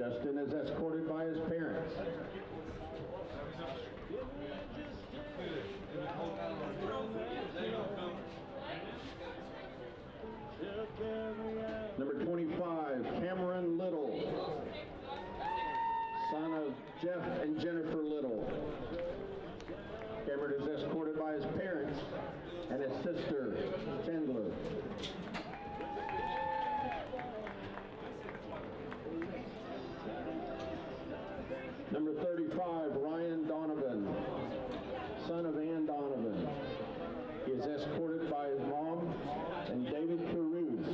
Justin is escorted by his parents. Number 25, Cameron Little, son of Jeff and Jennifer Little. Cameron is escorted by his parents and his sister, Chandler. Number 35, Ryan Donovan, son of Ann Donovan. He is escorted by his mom and David Caruth.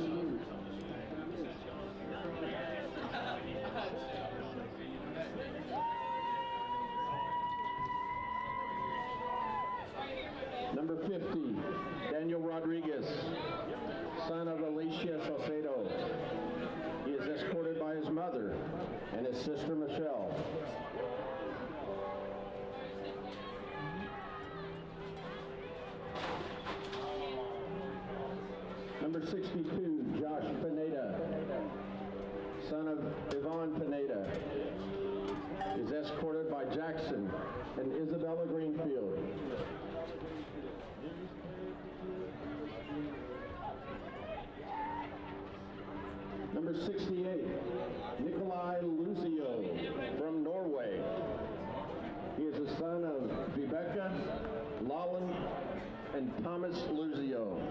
Number 50, Daniel Rodriguez, son of Alicia Salcedo. He is escorted by his mother and his sister Michelle. Number 62, Josh Pineda, son of Yvonne Pineda, is escorted by Jackson and Isabella Greenfield. Number 68, Nikolai Luzio from Norway. He is the son of Vibeke, Lalland, and Thomas Luzio.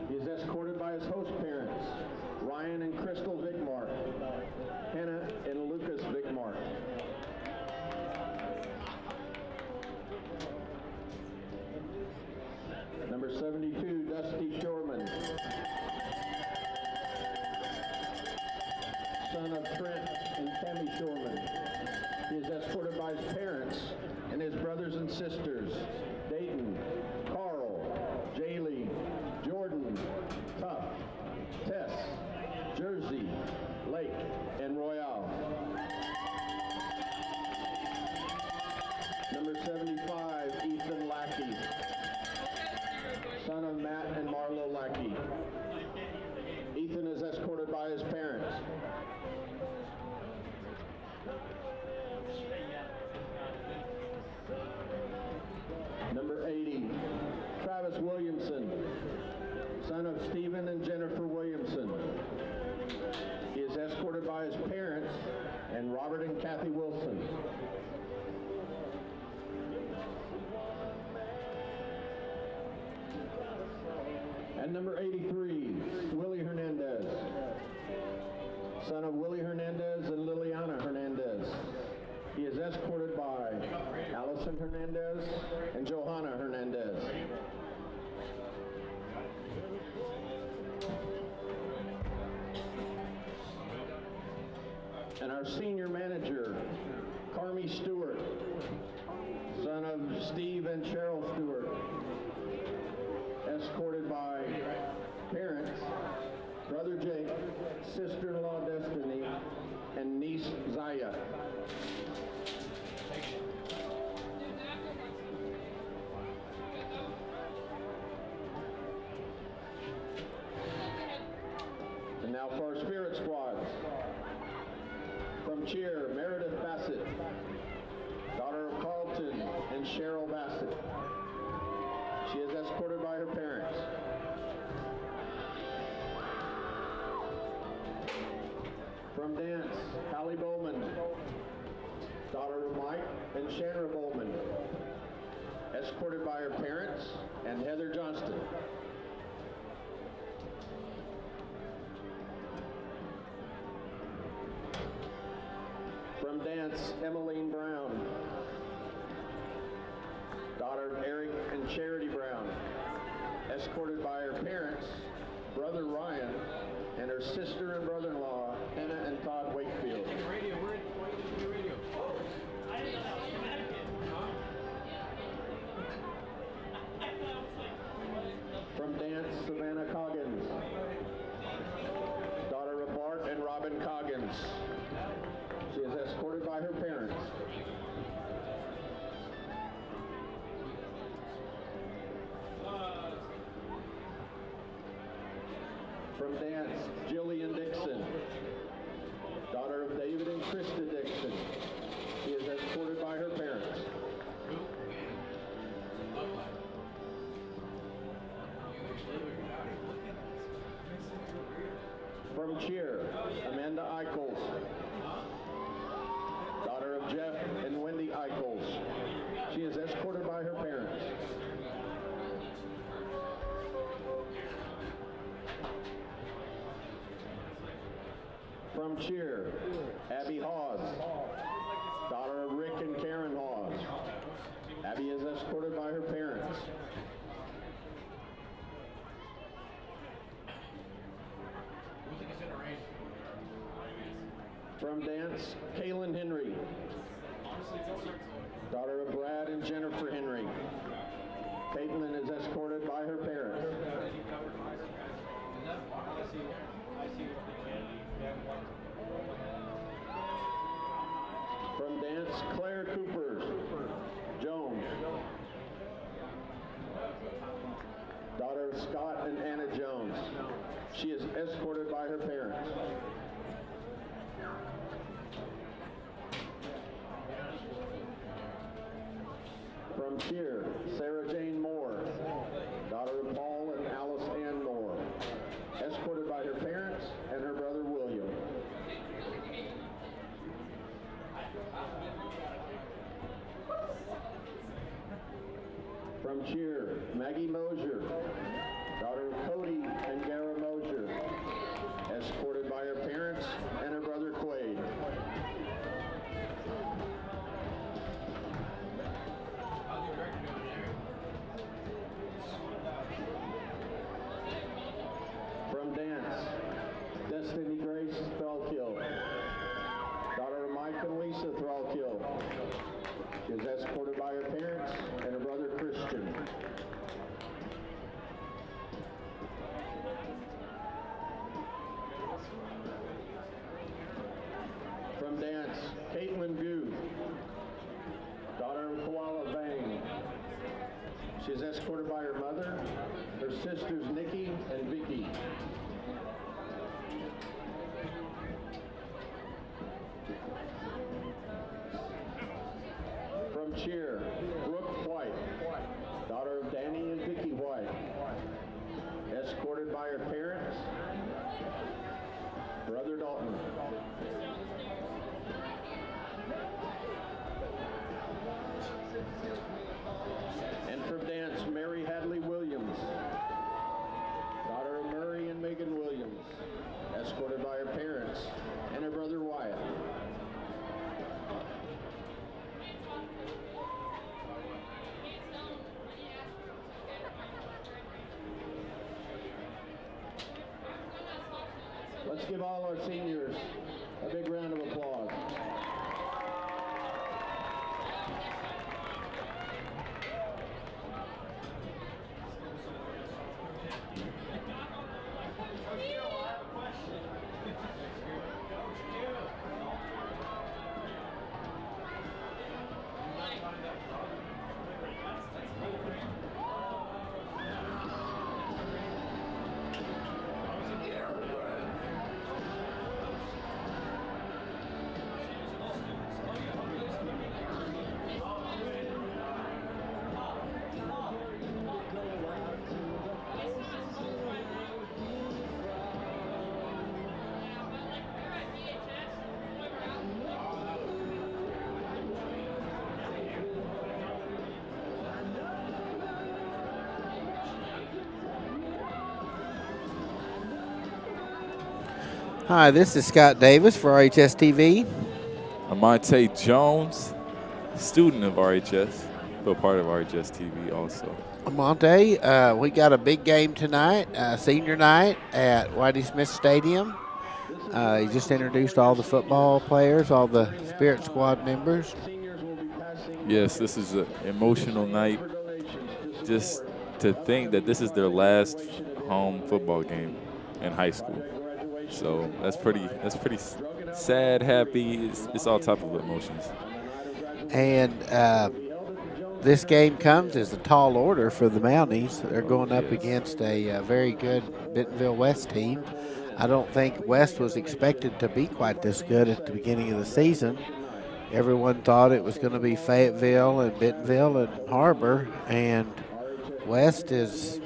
He is escorted by his host parents, Ryan and Crystal Vickmark, Hannah and Lucas Vickmark. Number 72, Dusty Shoreman, son of Trent and Tammy Shoreman. He is escorted by his parents and his brothers and sisters, Dayton, Carl, Jaylee, Jordan, Tuff, Tess, Jersey, Lake, and Royale. Number 75, Ethan Lackey, son of Matt and Marlo Lackey. Ethan is escorted by his parents. Number 80, Travis Williamson, son of Stephen and Jennifer Williamson. He is escorted by his parents and Robert and Kathy Wilson. And number 83, Willie Hernandez, son of Willie Hernandez and Liliana Hernandez. He is escorted by Allison Hernandez and Johanna Hernandez. And our senior manager, Carmi Stewart, son of Steve and Cheryl Stewart, escorted by parents, brother Jake, sister-in-law Destiny, and niece Zaya. And now for our spirit squads. From cheer, Meredith Bassett, daughter of Carlton and Cheryl Bassett. She is escorted by her parents. From dance, Hallie Bowman, daughter of Mike and Shandra Bowman, escorted by her parents and Heather Johnston. From dance, Emmeline Brown, daughter of Eric and Charity Brown, escorted by her parents, brother Ryan, and her sister and brother-in-law, Hannah and Todd Wakefield. From dance, Savannah Coggins, daughter of Bart and Robin Coggins. She is escorted by her parents. From dance, Jillian Dixon, Krista Dixon. She is escorted by her parents. From cheer, Amanda Eichels, daughter of Jeff and Wendy Eichels. She is escorted by her parents. From cheer, Abby Hawes, daughter of Rick and Karen Hawes. Abby is escorted by her parents. From dance, Kaylin Henry, daughter of Brad and Jennifer Henry. Caitlin is escorted by her parents. From dance, Claire Cooper Jones, daughter of Scott and Anna Jones. She is escorted by her parents. From cheer, Sarah Jane Moore, daughter of Paul and Alice Ann Moore, escorted by her parents and her brother William. From cheer, Maggie Mosier, daughter of Cody and Gara Mosier, escorted by her parents and her brother Quaid. From dance, Destiny Grace Thrallkill, daughter of Mike and Lisa Thrallkill. She is escorted by her parents and her brother Christian. From dance, Caitlin Guth, daughter of Koala Bang. She is escorted by her mother, her sisters Nikki and Vicky. From cheer, Brooke White, daughter of Danny and Vicky White, escorted by her parents, brother Dalton. And from dance, Mary Hadley Williams, daughter of Murray and Megan Williams, escorted by her parents and her brother Wyatt. Let's give all our seniors a big round of applause. Hi, this is Scott Davis for RHS TV. I'm Monte Jones, student of RHS, but part of RHS TV also. Monte, we got a big game tonight, senior night at Whitey Smith Stadium. He just introduced all the football players, all the Spirit Squad members. Yes, this is an emotional night. Just to think that this is their last home football game in high school. So that's pretty sad, happy. It's all type of emotions. And this game comes as a tall order for the Mounties. They're going up against a very good Bentonville West team. I don't think West was expected to be quite this good at the beginning of the season. Everyone thought it was going to be Fayetteville and Bentonville and Harbor, and West is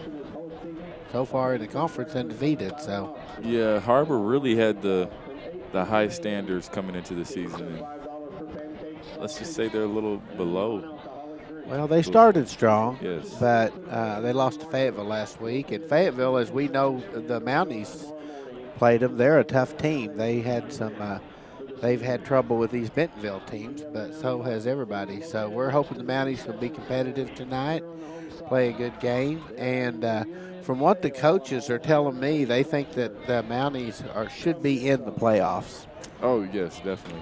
so far in the conference undefeated. So yeah, Harbor really had the high standards coming into the season. And let's just say they're a little below. Well, they started strong, yes, but they lost to Fayetteville last week. And Fayetteville, as we know, the Mounties played them. They're a tough team. They had some. They've had trouble with these Bentonville teams, but so has everybody. So we're hoping the Mounties will be competitive tonight, play a good game. And from what the coaches are telling me, they think that the Mounties should be in the playoffs. Oh, yes, definitely.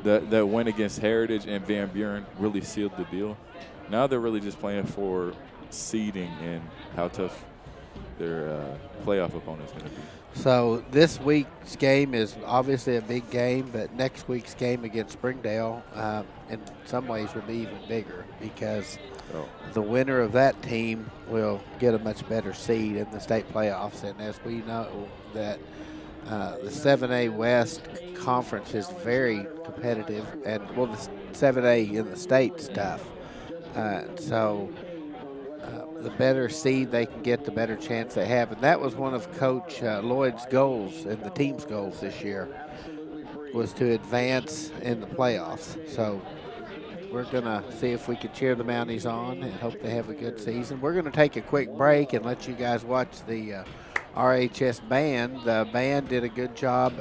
That win against Heritage and Van Buren really sealed the deal. Now they're really just playing for seeding and how tough their playoff opponent's going to be. So this week's game is obviously a big game, but next week's game against Springdale in some ways will be even bigger because the winner of that team will get a much better seed in the state playoffs. And as we know that the 7A West Conference is very competitive, and well, the 7A in the state's tough. So the better seed they can get, the better chance they have. And that was one of Coach Lloyd's goals and the team's goals this year, was to advance in the playoffs. So we're going to see if we can cheer the Mounties on and hope they have a good season. We're going to take a quick break and let you guys watch the RHS band. The band did a good job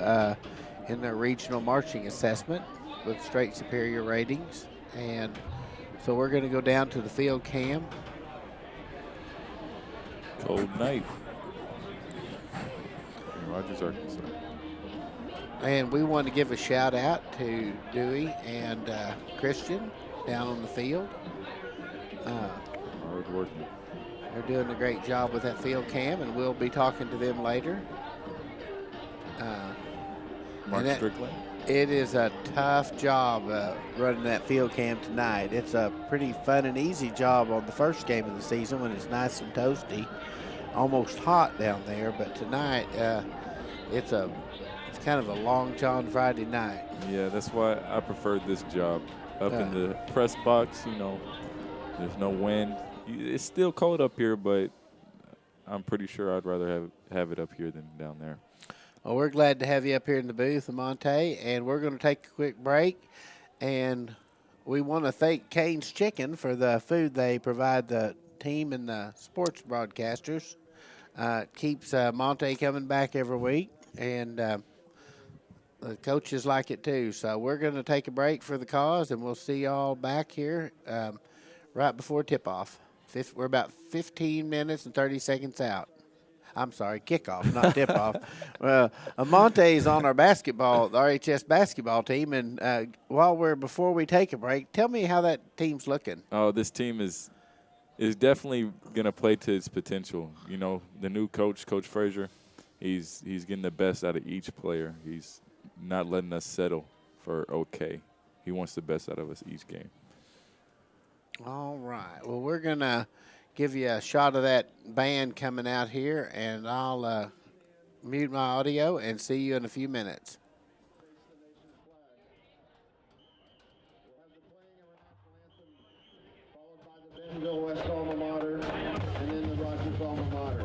in their regional marching assessment with straight superior ratings. And so we're going to go down to the field cam. Cold night in Rogers, Arkansas. And we want to give a shout out to Dewey and Christian down on the field. Hard working. They're doing a great job with that field cam, and we'll be talking to them later. Mark Strickland. It is a tough job running that field cam tonight. It's a pretty fun and easy job on the first game of the season when it's nice and toasty, almost hot down there. But tonight, it's kind of a long John Friday night. Yeah, that's why I preferred this job. Up in the press box, there's no wind. It's still cold up here, but I'm pretty sure I'd rather have it up here than down there. Well, we're glad to have you up here in the booth, Monte, and we're going to take a quick break. And we want to thank Cane's Chicken for the food they provide the team and the sports broadcasters. Keeps Monte coming back every week, and the coaches like it too. So we're going to take a break for the cause, and we'll see y'all back here right before tip-off. We're about 15 minutes and 30 seconds out. I'm sorry, kickoff, not tip-off. Monte is on our basketball, the RHS basketball team, and before we take a break, tell me how that team's looking. Oh, this team is definitely going to play to its potential. The new coach, Coach Frazier, he's getting the best out of each player. He's not letting us settle for okay. He wants the best out of us each game. All right. Well, we're going to give you a shot of that band coming out here, and I'll mute my audio and see you in a few minutes. Bentonville West alma mater, and then the Rogers alma mater.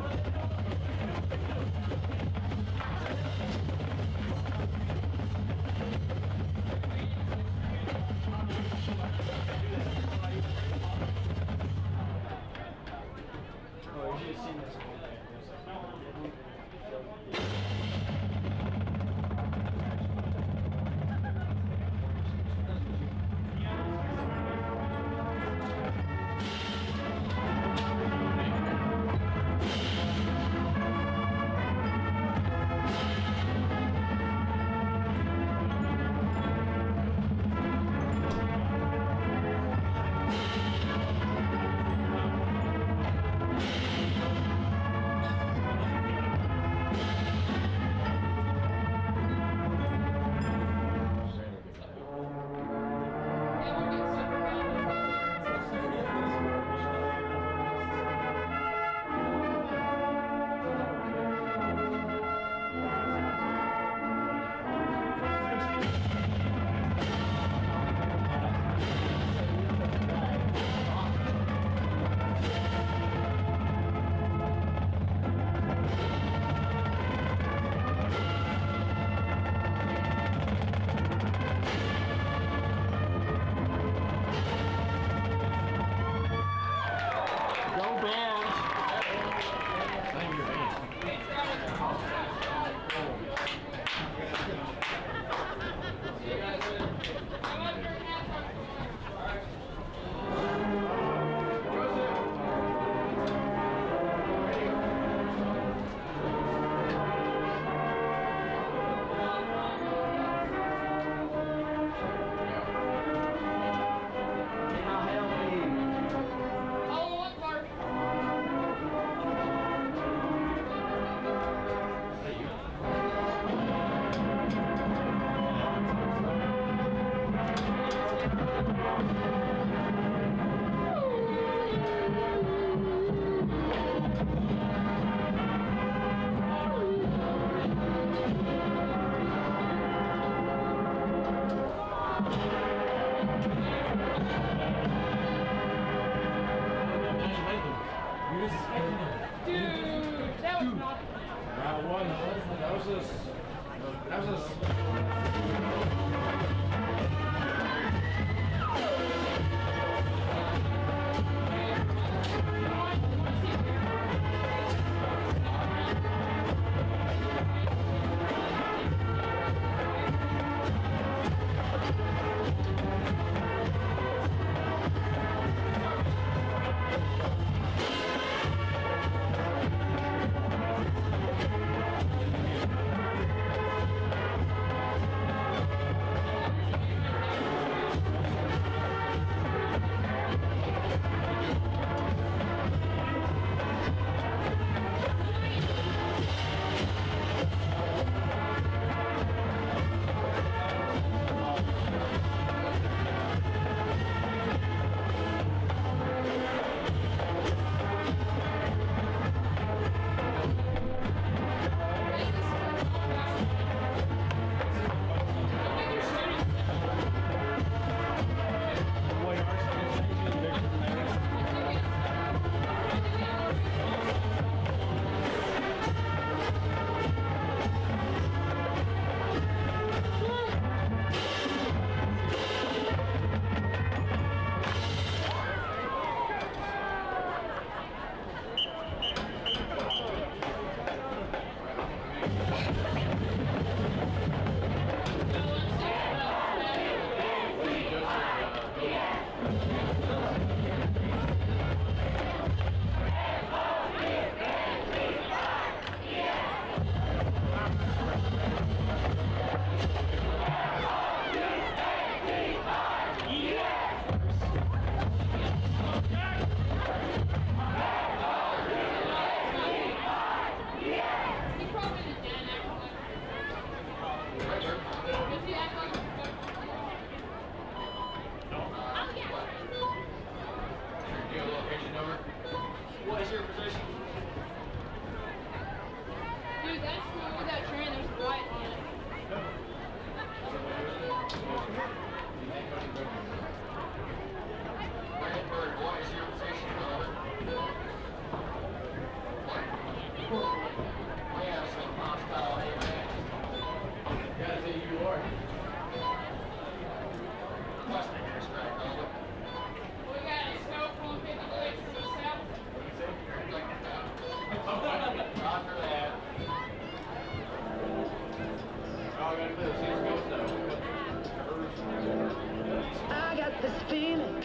I got this feeling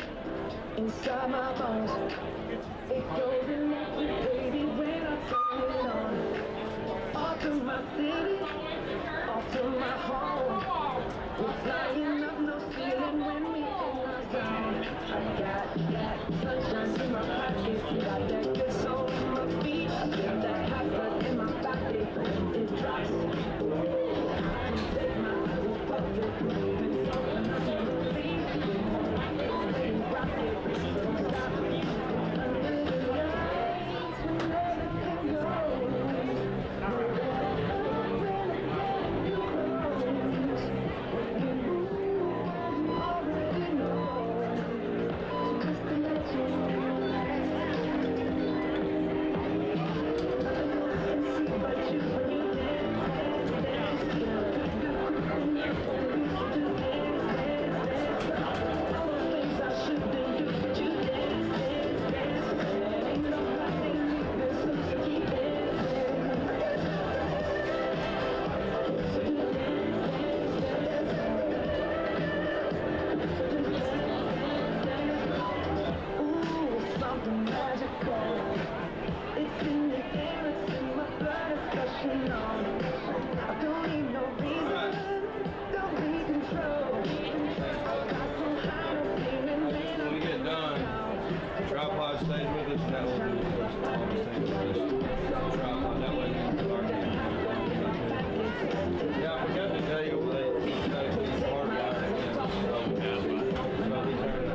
inside my bones. It goes electric, baby, when I turn it on. Off to my city, off to my home. We're flying up, no ceiling when we in our zone. I got that sunshine in my pocket, got that good soul in my feet. I feel that hot blood in my body when it drops. Take my eyes off of it, moving something I never believe. Rock it, don't stop it. Under the lights, we let it go. Tripod stays with us, and that will do all the things with us. Tripod, that way we can start getting. Yeah, I forgot to tell you, they hardwired it. So we turned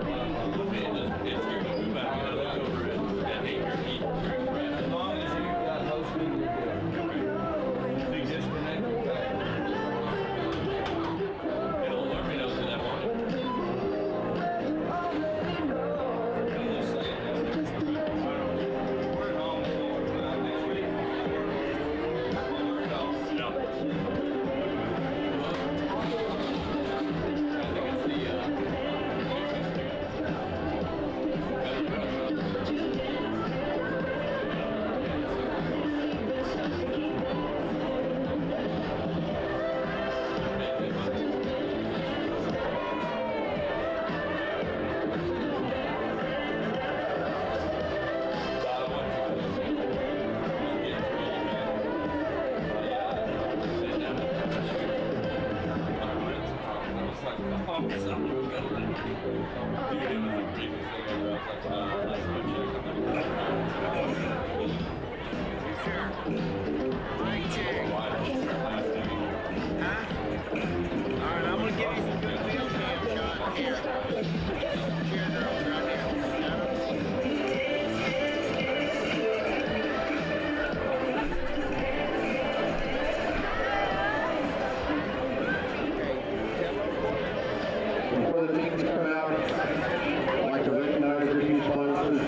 Before the teams come out, I'd like to recognize our team sponsors.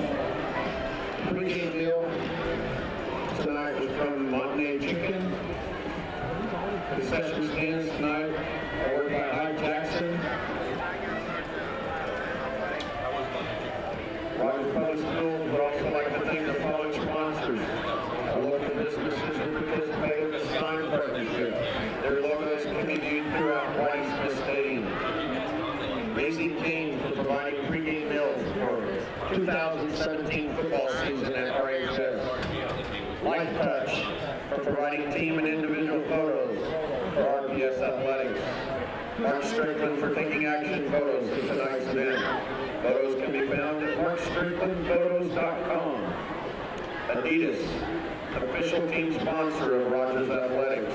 Pre-game meal tonight was from Montana Chicken. Concession stands tonight are worked by Hyde Jackson. Rogers Public Schools would also like to thank the following sponsors. Our local businesses who participate in the sign partnership. Their logos can be viewed throughout White Smith Stadium. Raising Cane for providing pregame meals for 2017 football season at RHS. Life Touch for providing team and individual photos for RPS Athletics. Mark Strickland for taking action photos for tonight's event. Photos can be found at markstricklandphotos.com. Adidas, official team sponsor of Rogers Athletics.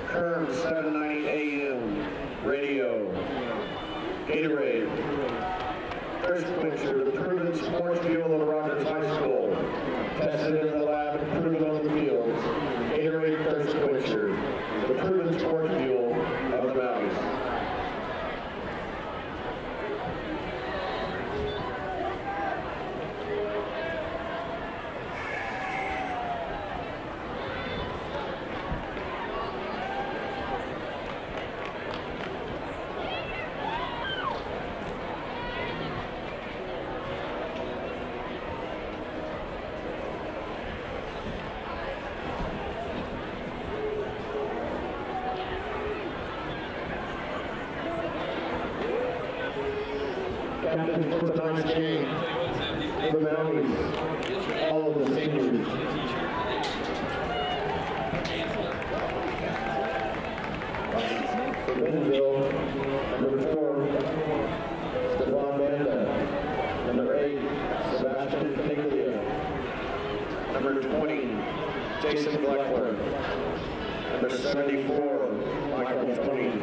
Kern 790 AM Radio. Gatorade. Thirst Quencher, the proven sports fuel of Rogers High School. Tested in the lab and proven on the field. Gatorade Thirst Quencher, the proven sports fuel of the Mounties. Captains for tonight's game, the Mounties, all of the seniors. For Bentonville, number 4, Stefan Banda. Number 8, Sebastian Piglia. Number 20, Jason Blackburn. Number 74, Michael Twain.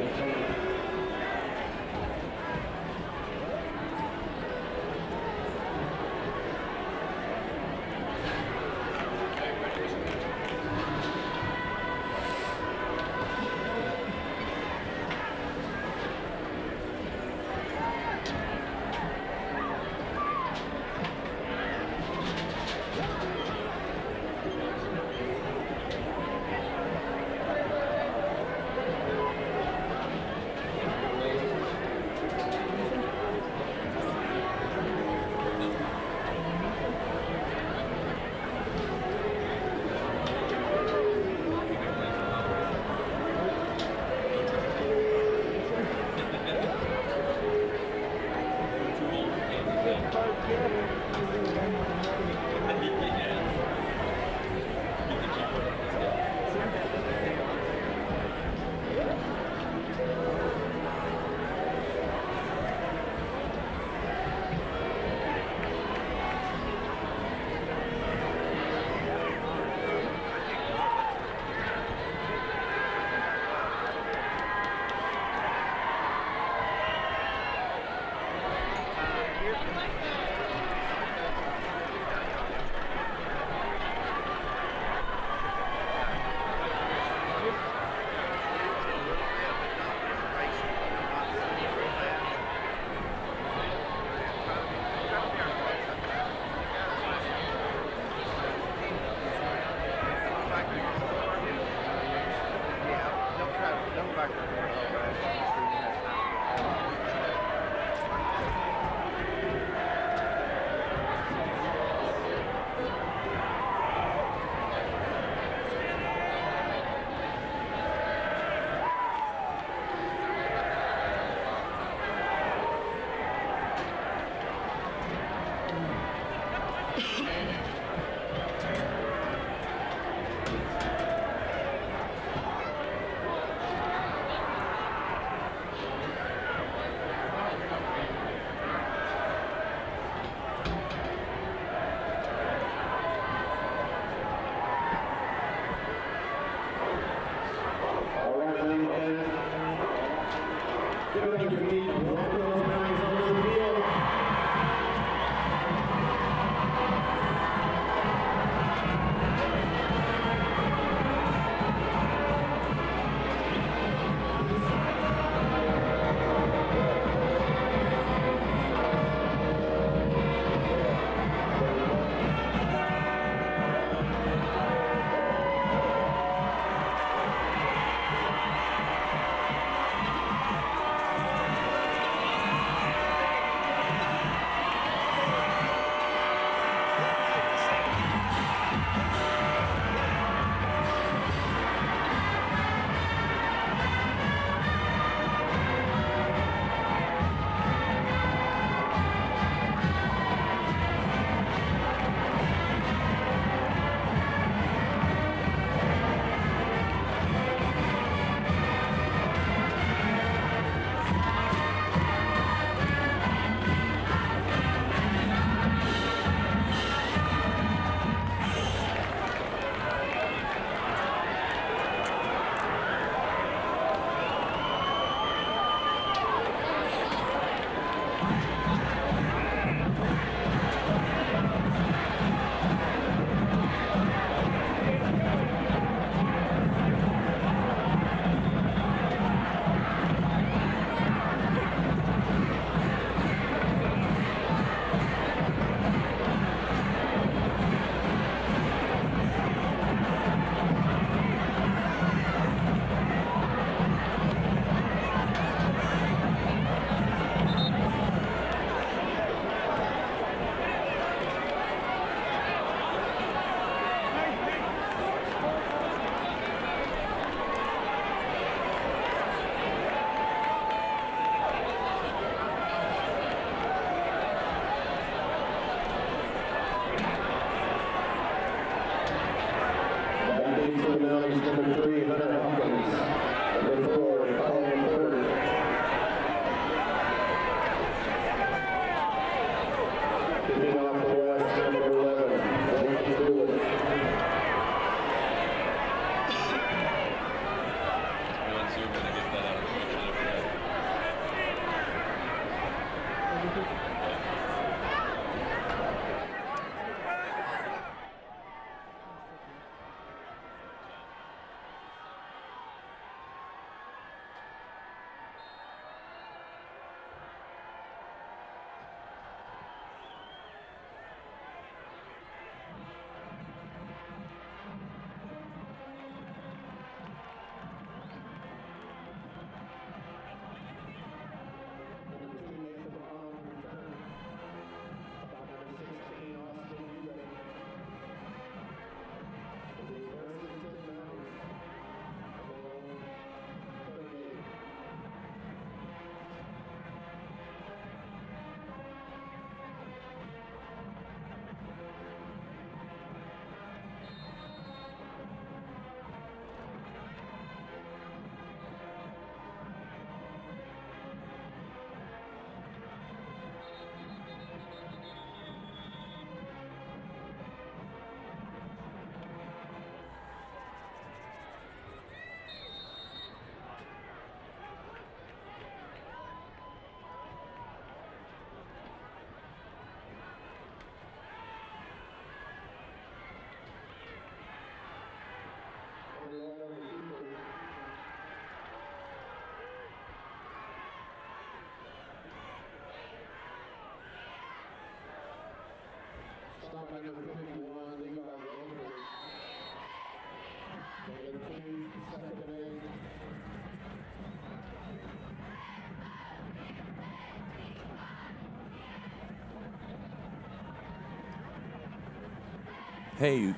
Hey,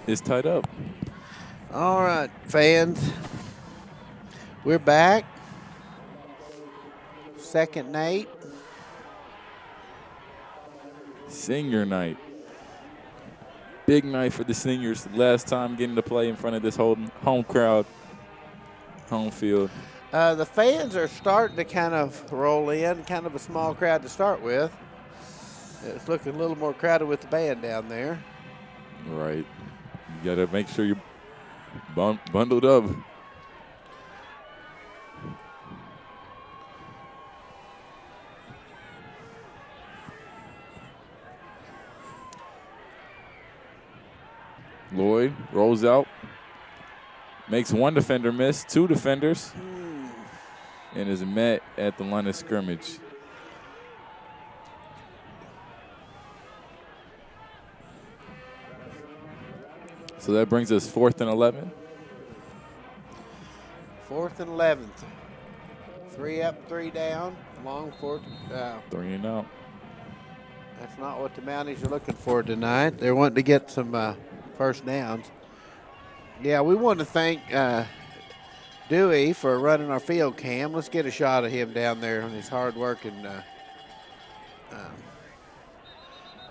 it's tied up. All right, fans. We're back. Second and 8. Senior night. Big night for the seniors. Last time getting to play in front of this home crowd, home field. The fans are starting to kind of roll in, kind of a small crowd to start with. It's looking a little more crowded with the band down there. Right. You got to make sure you're bundled up. Lloyd rolls out, makes one defender miss, 2 defenders, and is met at the line of scrimmage. So that brings us 4th and 11. 4th and 11th. 3 up, 3 down. Long 4th. 3 and out. That's not what the Mounties are looking for tonight. They're wanting to get some first downs. Yeah, we want to thank Dewey for running our field cam. Let's get a shot of him down there on his hard work. And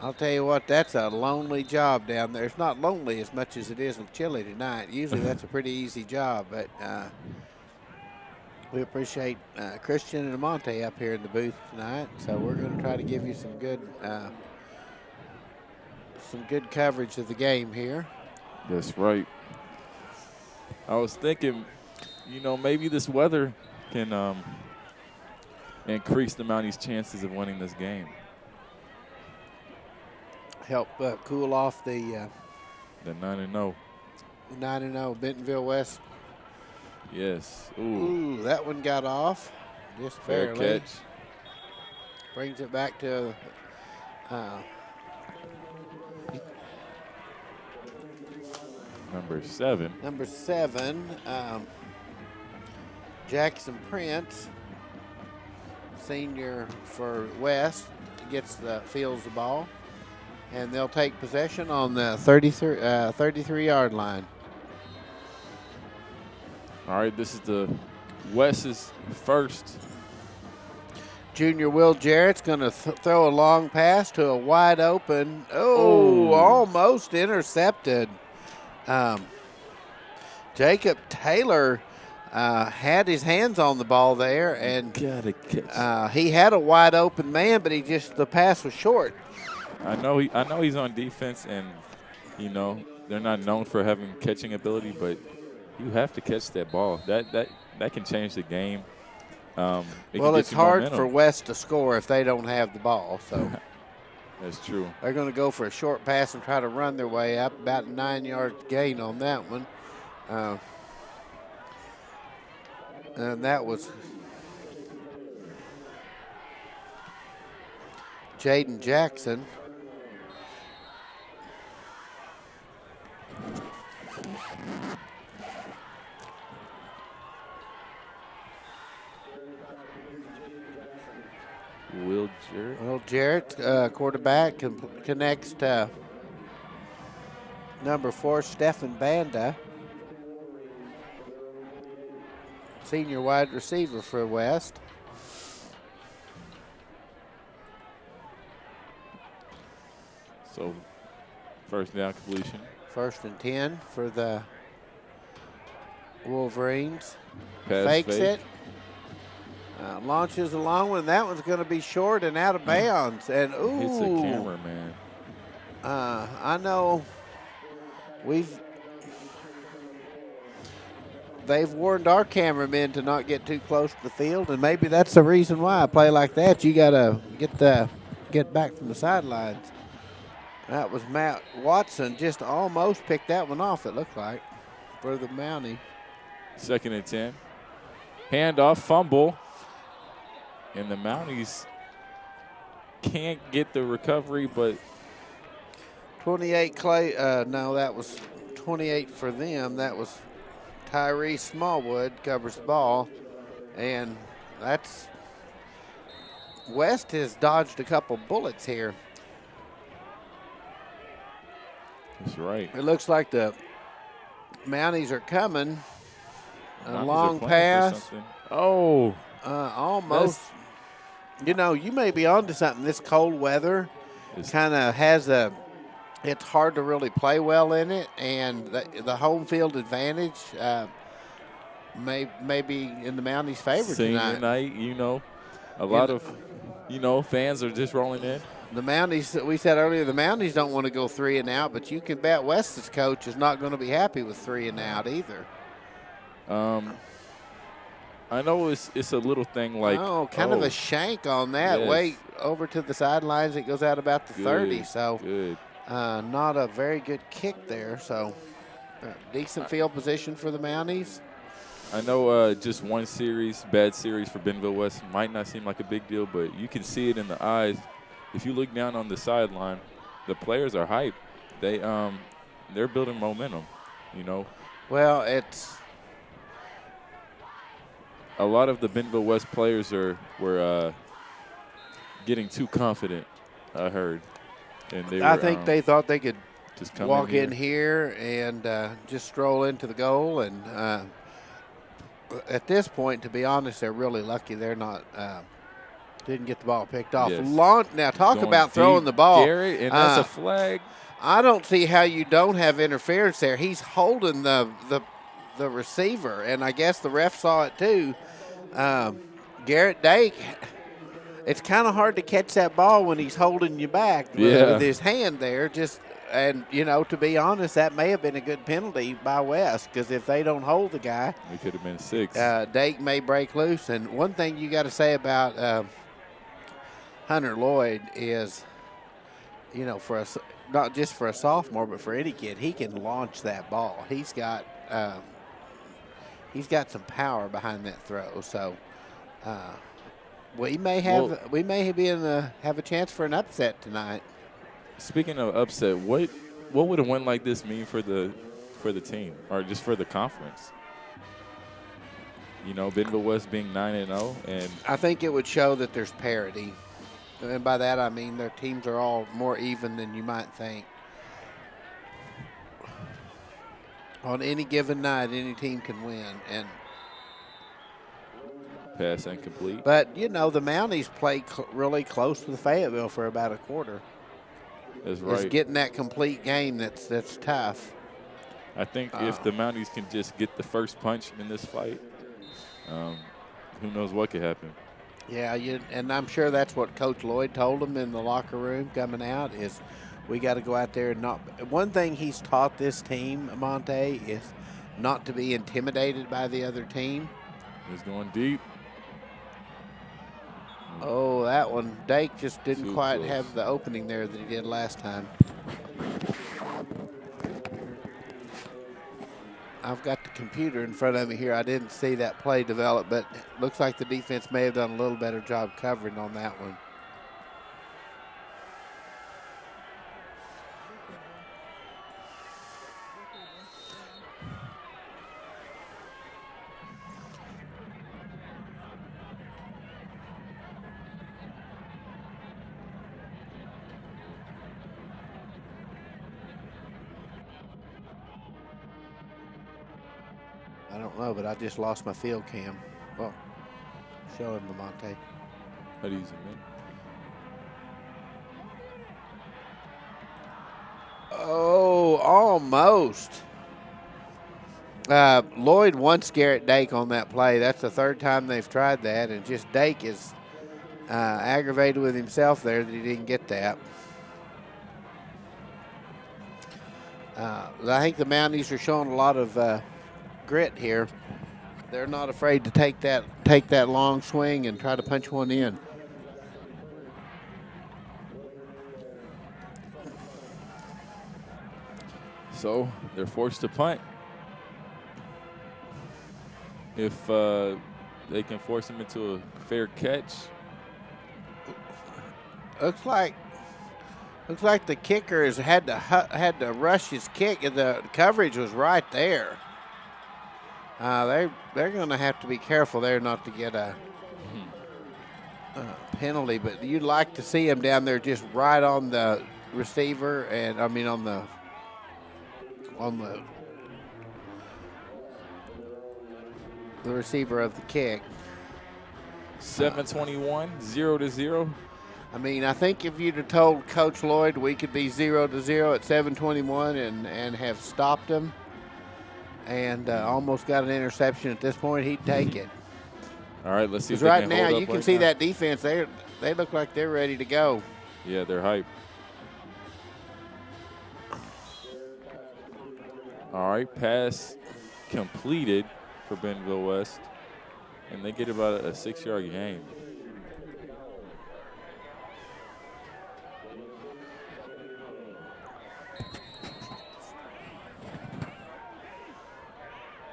I'll tell you what, that's a lonely job down there. It's not lonely as much as it is with chilly tonight. Usually that's a pretty easy job, but we appreciate Christian and Amante up here in the booth tonight. So we're going to try to give you some good coverage of the game here. That's right. I was thinking, maybe this weather can increase the Mounties' chances of winning this game. Help cool off the 9-0. 9-0 Bentonville West. Yes. Ooh, that one got off just Fair barely. catch. Brings it back to Number 7. number 7, Jackson Prince, senior for West, fields the ball, and they'll take possession on the 33-yard line. All right, this is the West's first. Junior Will Jarrett's going to throw a long pass to a wide open. Almost intercepted. Jacob Taylor had his hands on the ball there, and he had a wide open man, but the pass was short. I know he's on defense, and they're not known for having catching ability, but you have to catch that ball. That can change the game. It's hard for West to score if they don't have the ball. So that's true. They're going to go for a short pass and try to run their way up. About 9 yards gain on that one. And that was Jaden Jackson. Will Jarrett, quarterback, connects to number 4, Stephen Banda, senior wide receiver for West. So, first down completion. 1st and 10 for the Wolverines. Pass Fakes fake. it. Launches a long one. That one's going to be short and out of bounds. And ooh, hits the camera, man. I know they've warned our cameramen to not get too close to the field, and maybe that's the reason why. A play like that, you got to get back from the sidelines. That was Matt Watson, just almost picked that one off, it looked like, for the Mountie. 2nd and 10. Handoff, fumble. And the Mounties can't get the recovery, but 28 Clay. No, that was 28 for them. That was Tyree Smallwood covers the ball, and that's West has dodged a couple bullets here. That's right. It looks like the Mounties are coming. A Mounties long are playing for pass. something. Oh, Almost. You know, you may be onto something. This cold weather It's- kind of has it's hard to really play well in it, and the home field advantage may be in the Mounties' favor senior tonight. night, a lot of, fans are just rolling in. The Mounties, we said earlier, the Mounties don't want to go 3 and out, but you can bet West's coach is not going to be happy with 3 and out either. I know it's a little thing like kind of a shank on that. Yes. Way over to the sidelines, it goes out about the 30. So good. not a very good kick there. So decent field position for the Mounties. I know just one bad series for Bentonville West might not seem like a big deal, but you can see it in the eyes. If you look down on the sideline, the players are hyped. They're building momentum, Well, it's a lot of the Bentonville West players were getting too confident, I heard. And I think they thought they could just come walk in here and just stroll into the goal. And at this point, to be honest, they're really lucky they're not didn't get the ball picked off. Yes. Now, talk Going about deep, throwing the ball. Garrett, and that's a flag. I don't see how you don't have interference there. He's holding the receiver, and I guess the ref saw it too. Garrett Dake, it's kind of hard to catch that ball when he's holding you back with his hand there. And to be honest, that may have been a good penalty by West, because if they don't hold the guy, it could have been 6. Dake may break loose. And one thing you got to say about Hunter Lloyd is, not just for a sophomore, but for any kid, he can launch that ball. He's got some power behind that throw. So we may have have a chance for an upset tonight. Speaking of upset, what would a win like this mean for the team, or just for the conference? Bentonville West being 9-0, and I think it would show that there's parity. And by that I mean their teams are all more even than you might think. On any given night, any team can win. And pass incomplete. But, the Mounties play really close to the Fayetteville for about a quarter. That's right. It's getting that complete game that's tough. I think if the Mounties can just get the first punch in this fight, who knows what could happen. Yeah, and I'm sure that's what Coach Lloyd told them in the locker room coming out is we got to go out there and not. One thing he's taught this team, Monte, is not to be intimidated by the other team. He's going deep. Oh, that one. Dake just didn't Too quite close. have the opening there that he did last time. I've got the computer in front of me here. I didn't see that play develop, but it looks like the defense may have done a little better job covering on that one. I don't know, but I just lost my field cam. Well, show him, Lamonte. How do you zoom in? Oh, almost. Lloyd wants Garrett Dake on that play. That's the third time they've tried that, and just Dake is aggravated with himself there that he didn't get that. I think the Mounties are showing a lot of grit here. They're not afraid to take that long swing and try to punch one in. So they're forced to punt. If they can force him into a fair catch. Looks like the kicker has had to rush his kick. The coverage was right there. They're going to have to be careful there not to get a penalty. But you'd like to see him down there just right on the receiver, and I mean on the on the receiver of the kick. 7:21, 0-0. I mean, I think if you'd have told Coach Lloyd we could be 0-0 at 7:21 and have stopped them and almost got an interception at this point, he'd take it. All right, let's see if Because they right can now hold up you can right see now. that defense. They look like they're ready to go. Yeah, they're hype. All right, pass completed for Bentonville West, and they get about a 6-yard gain.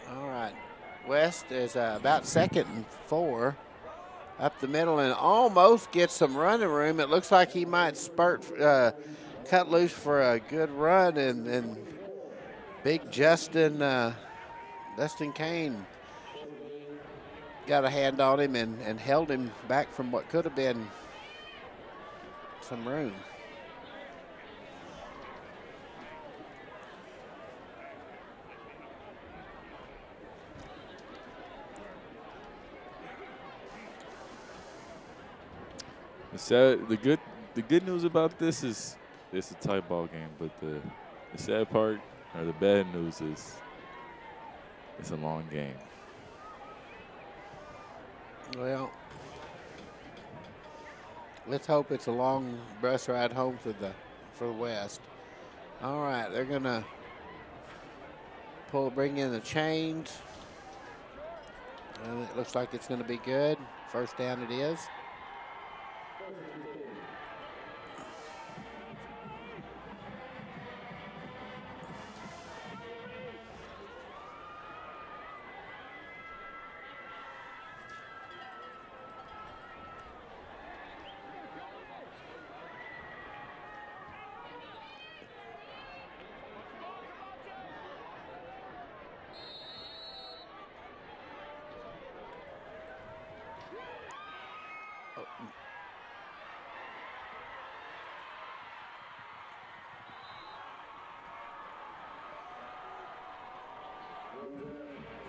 All right, West is about 2nd and 4. Up the middle and almost gets some running room. It looks like he might cut loose for a good run, and big Justin Kane got a hand on him and held him back from what could have been some room. The good news about this is it's a tight ball game, but the sad part or the bad news is it's a long game. Well, let's hope it's a long bus ride home for the West. All right, they're gonna bring in the chains. And it looks like it's gonna be good. First down it is.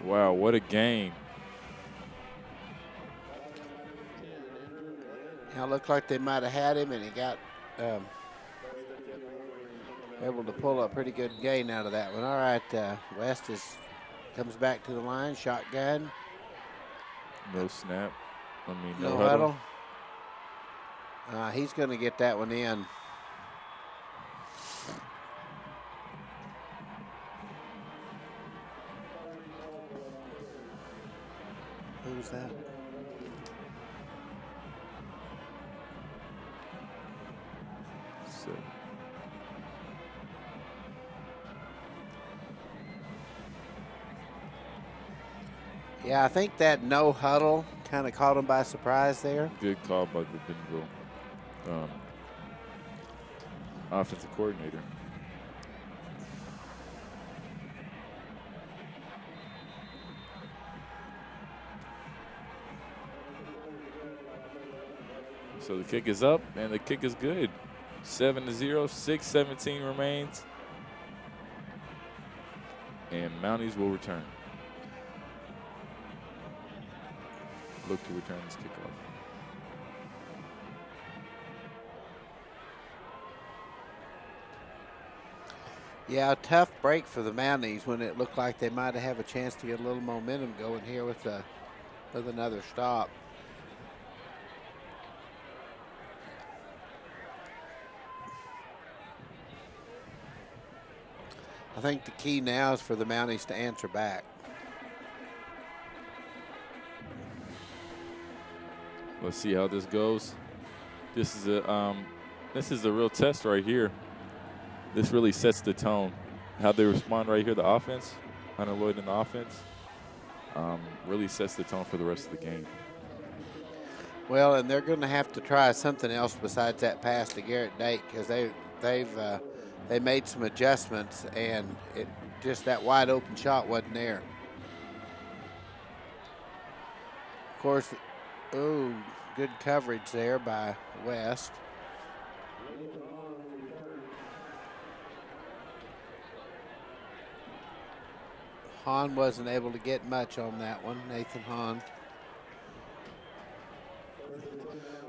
Wow, what a game. Now it looked like they might have had him, and he got able to pull a pretty good gain out of that one. All right, West comes back to the line, shotgun. No snap. No huddle. He's going to get that one in. Who's that? So. Yeah, I think that no huddle kind of caught him by surprise there. Good call by the Bentonville offensive coordinator. So the kick is up, and the kick is good. 7-0, 6:17 remains. And Mounties will return. Look to return this kickoff. Yeah, a tough break for the Mounties when it looked like they might have a chance to get a little momentum going here with another stop. I think the key now is for the Mounties to answer back. Let's see how this goes. This is a real test right here. This really sets the tone. How they respond right here, the offense, Hunter Lloyd in the offense, really sets the tone for the rest of the game. Well, and they're going to have to try something else besides that pass to Garrett Dake because they made some adjustments and just that wide open shot wasn't there. Of course, good coverage there by West. Hahn wasn't able to get much on that one, Nathan Hahn.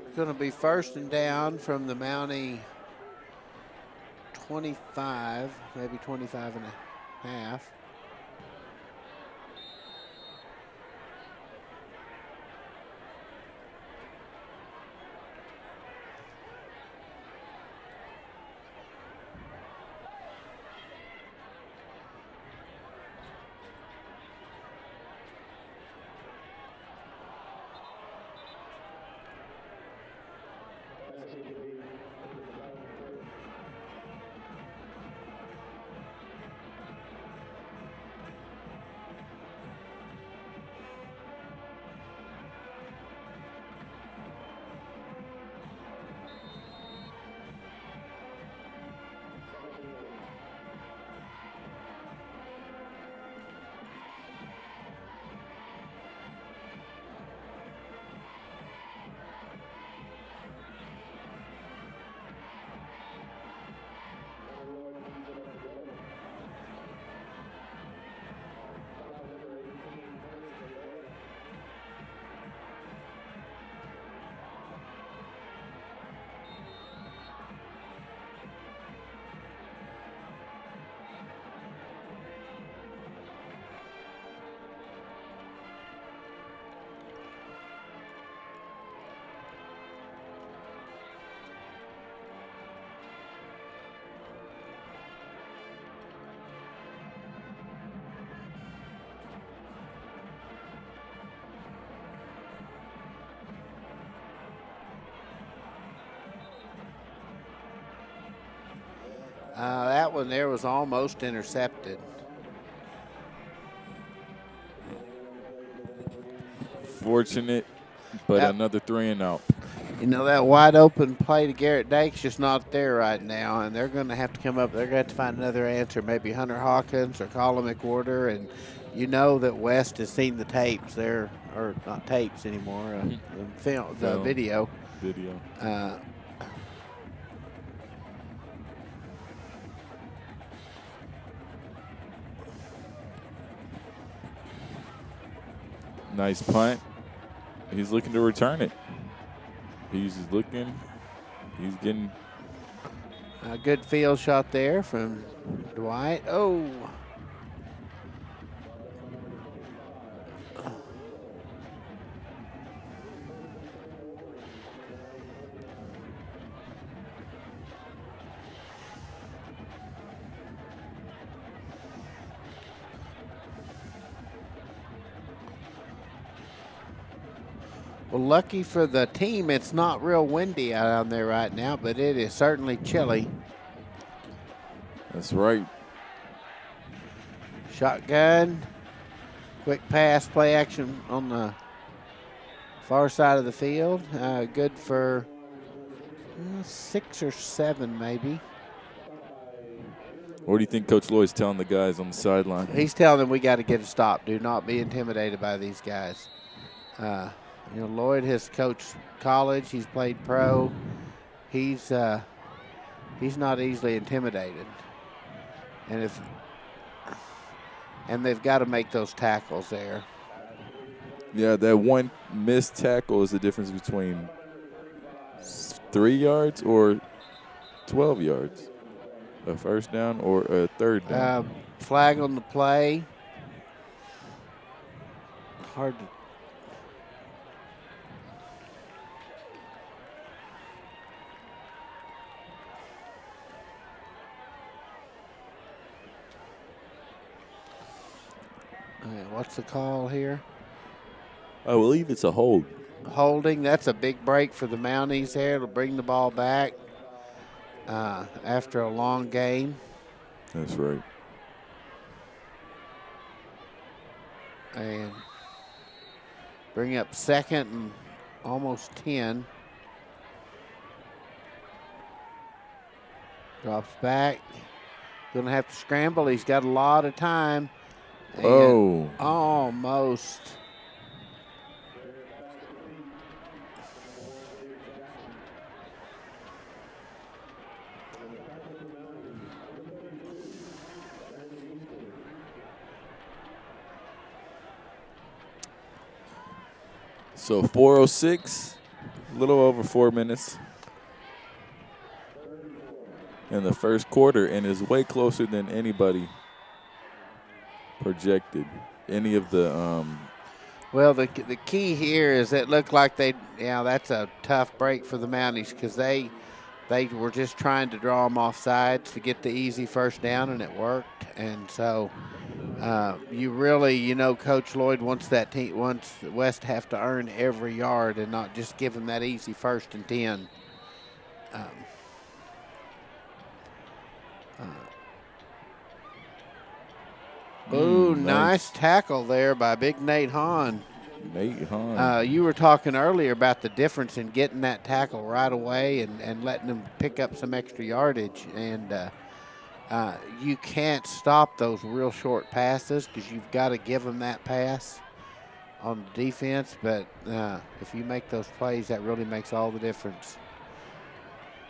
It's going to be first and down from the Mountie 25, maybe 25 and a half. That one there was almost intercepted. Fortunate, but another 3 and out. You know, that wide open play to Garrett Dake's just not there right now, and they're going to have to come up. They're going to have to find another answer, maybe Hunter Hawkins or Colin McWhorter. And you know that West has seen the tapes there, or not tapes anymore, the video. Nice punt. He's looking to return it. He's getting a good field shot there from Dwight. Oh. Well, lucky for the team, it's not real windy out on there right now, but it is certainly chilly. That's right. Shotgun, quick pass, play action on the far side of the field. Good for 6 or 7 maybe. What do you think Coach Lloyd's telling the guys on the sideline? He's telling them we got to get a stop. Do not be intimidated by these guys. You know, Lloyd has coached college. He's played pro. He's not easily intimidated. And they've got to make those tackles there. Yeah, that one missed tackle is the difference between 3 yards or 12 yards. A first down or a third down. Flag on the play. Hard to. What's the call here? I believe it's a hold. Holding. That's a big break for the Mounties there. It'll bring the ball back after a long game. That's right. And bring up second and almost 10. Drops back. Going to have to scramble. He's got a lot of time. And almost. So 4:06, a little over 4 minutes in the first quarter, and is way closer than anybody projected. Any of the Well, the key here is it looked like that's a tough break for the Mounties because they were just trying to draw them off sides to get the easy first down, and it worked. And so you really, Coach Lloyd wants West have to earn every yard and not just give them that easy 1st and 10. Nice tackle there by Big Nate Hahn. You were talking earlier about the difference in getting that tackle right away and letting them pick up some extra yardage. And you can't stop those real short passes because you've got to give them that pass on the defense. But if you make those plays, that really makes all the difference.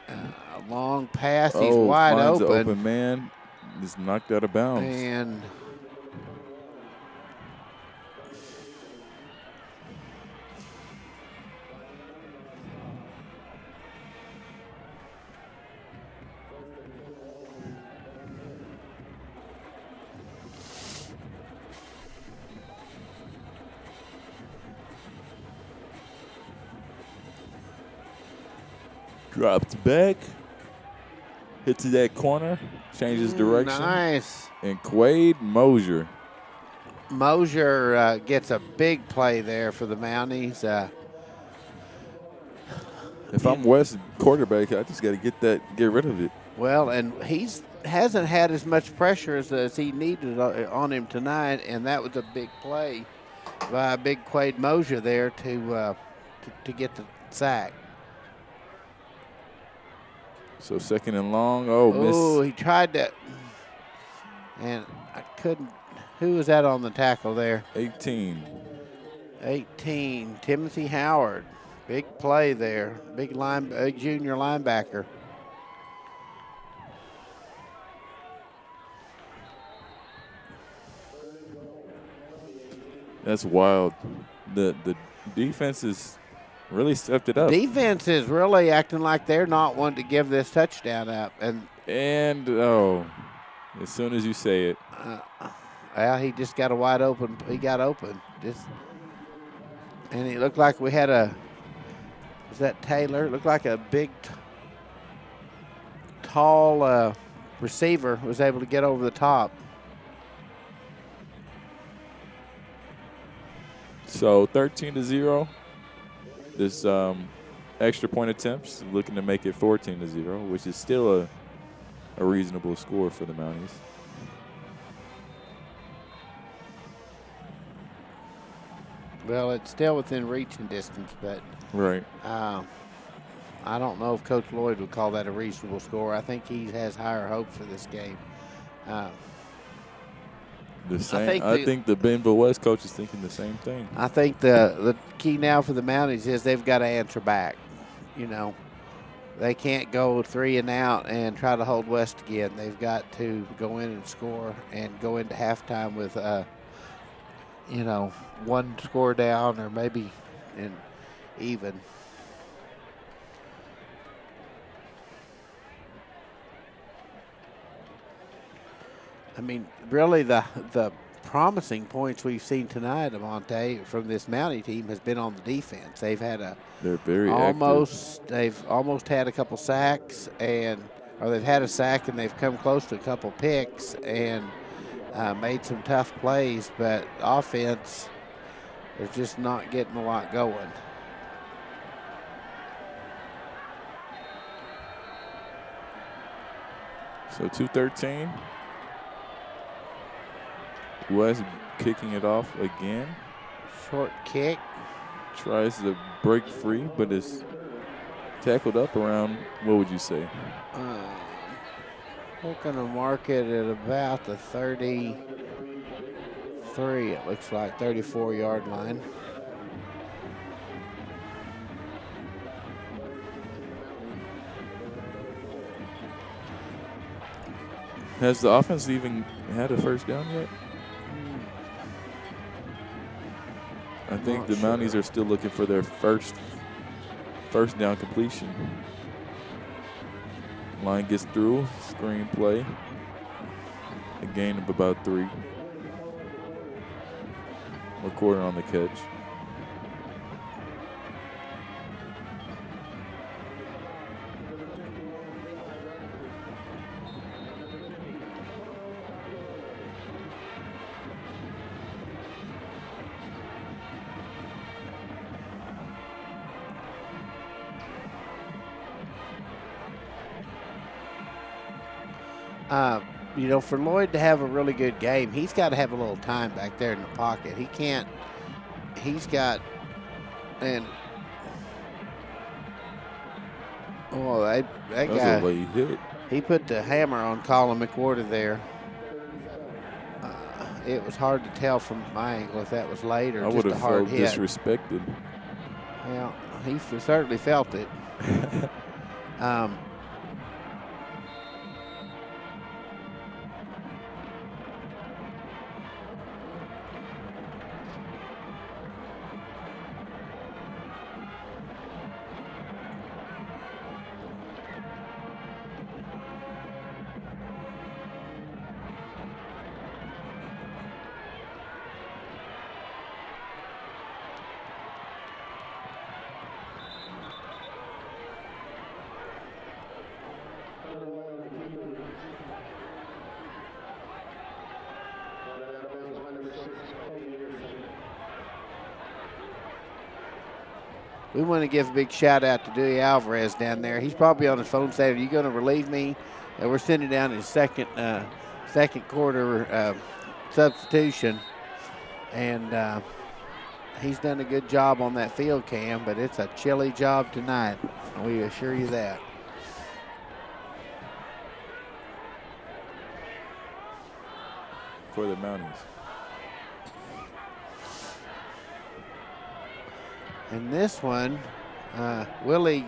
A long pass, he's wide open. The open man is knocked out of bounds. And drops back, hits that corner, changes direction. Nice. And Quade Mosier. Mosier gets a big play there for the Mounties. If I'm West quarterback, I just got to get rid of it. Well, and hasn't had as much pressure as he needed on him tonight, and that was a big play by big Quade Mosier there to get the sack. So 2nd and long. Miss. Oh, he tried that, and I couldn't. Who was that on the tackle there? 18. Timothy Howard. Big play there. Big junior linebacker. That's wild. The defense is really stepped it up. Defense is really acting like they're not wanting to give this touchdown up. And as soon as you say it. Well, he just got a wide open. He got open. And it looked like we had was that Taylor? It looked like a big, tall receiver was able to get over the top. So 13-0. This extra point attempts looking to make it 14-0, which is still a reasonable score for the Mounties. Well, it's still within reaching distance, but right. I don't know if Coach Lloyd would call that a reasonable score. I think he has higher hopes for this game. I think the Bentonville West coach is thinking the same thing. I think the key now for the Mounties is they've got to answer back. They can't go 3 and out and try to hold West again. They've got to go in and score and go into halftime with, 1 score down or maybe even. I mean, really the promising points we've seen tonight, Amonte, from this Mountie team has been on the defense. They've had they're very active. They've almost had a couple sacks or they've had a sack and they've come close to a couple picks and made some tough plays, but offense, they're just not getting a lot going. So 2:13. West kicking it off again. Short kick. Tries to break free, but is tackled up around, what would you say? We're going to mark it at about the 33, it looks like, 34-yard line. Has the offense even had a first down yet? I think the Mounties are still looking for their first down completion. Line gets through, screen play. A gain of about 3. McCord on the catch. You know, for Lloyd to have a really good game, he's got to have a little time back there in the pocket. He can't. He's got, and oh, that guy. A late hit. He put the hammer on Colin McWhorter there. It was hard to tell from my angle if that was late or I just would a have hard felt hit. disrespected. Well, he certainly felt it. We want to give a big shout out to Dewey Alvarez down there. He's probably on his phone saying, "Are you going to relieve me?" We're sending down his second quarter substitution, and he's done a good job on that field cam. But it's a chilly job tonight. We assure you that. For the Mounties. And this one, Willie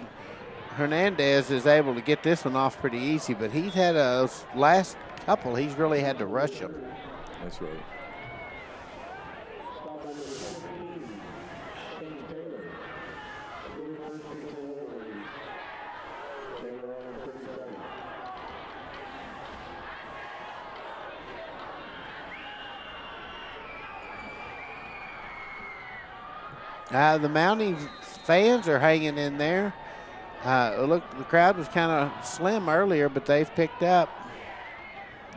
Hernandez is able to get this one off pretty easy, but he's had those last couple, he's really had to rush them. That's right. The Mounties fans are hanging in there. Look, the crowd was kind of slim earlier, but they've picked up.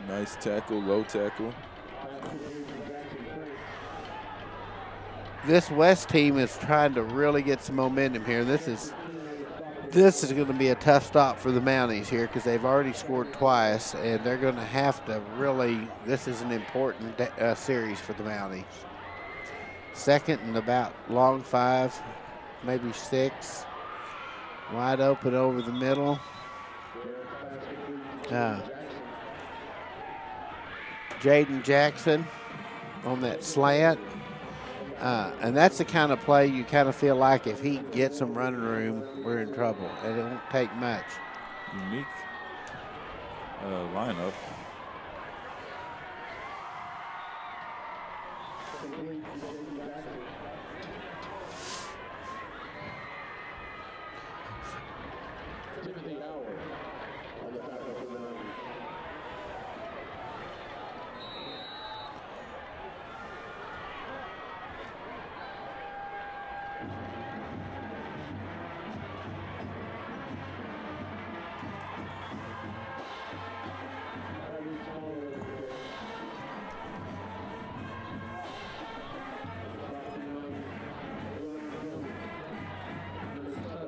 Nice tackle, low tackle. This West team is trying to really get some momentum here. This is going to be a tough stop for the Mounties here because they've already scored twice, and they're going to have to really. This is an important series for the Mounties. Second and about long 5, maybe 6. Wide open over the middle. Jaden Jackson on that slant. And that's the kind of play you kind of feel like if he gets some running room, we're in trouble. And it won't take much. Unique lineup.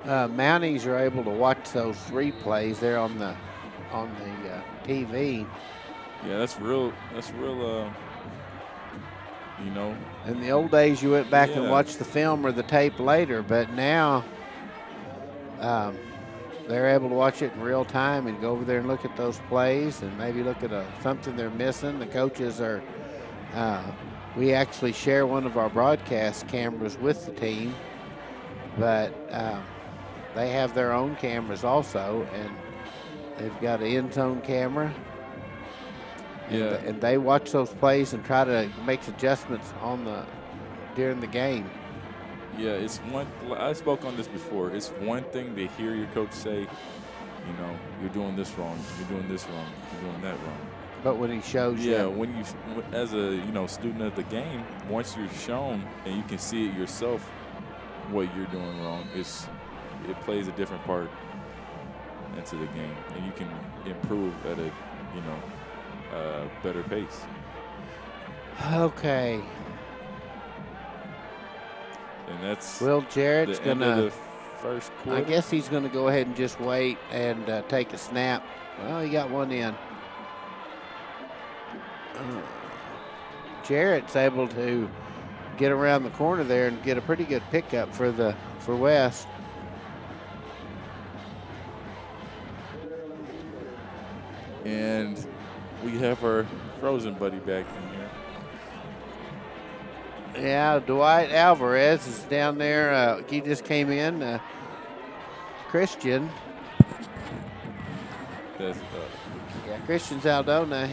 Mounties are able to watch those replays there on the TV. Yeah, that's real. You know. In the old days, you went back and watched the film or the tape later, but now they're able to watch it in real time and go over there and look at those plays and maybe look at something they're missing. The coaches are. We actually share one of our broadcast cameras with the team, but they have their own cameras also, and they've got an end zone camera. Yeah. And they watch those plays and try to make adjustments during the game. Yeah, it's one. I spoke on this before. It's one thing to hear your coach say, you know, you're doing this wrong, you're doing this wrong, you're doing that wrong. But when he shows you. Yeah, when you, as a student of the game, once you're shown and you can see it yourself, what you're doing wrong, it plays a different part into the game, and you can improve at a better pace. Okay. And that's Will Jarrett's the end gonna. of the first quarter. I guess he's gonna go ahead and just wait and take a snap. Well, he got one in. Jarrett's able to get around the corner there and get a pretty good pickup for West. And we have our frozen buddy back in here. Yeah, Dwight Alvarez is down there. He just came in. Christian. That's Christian Zaldona.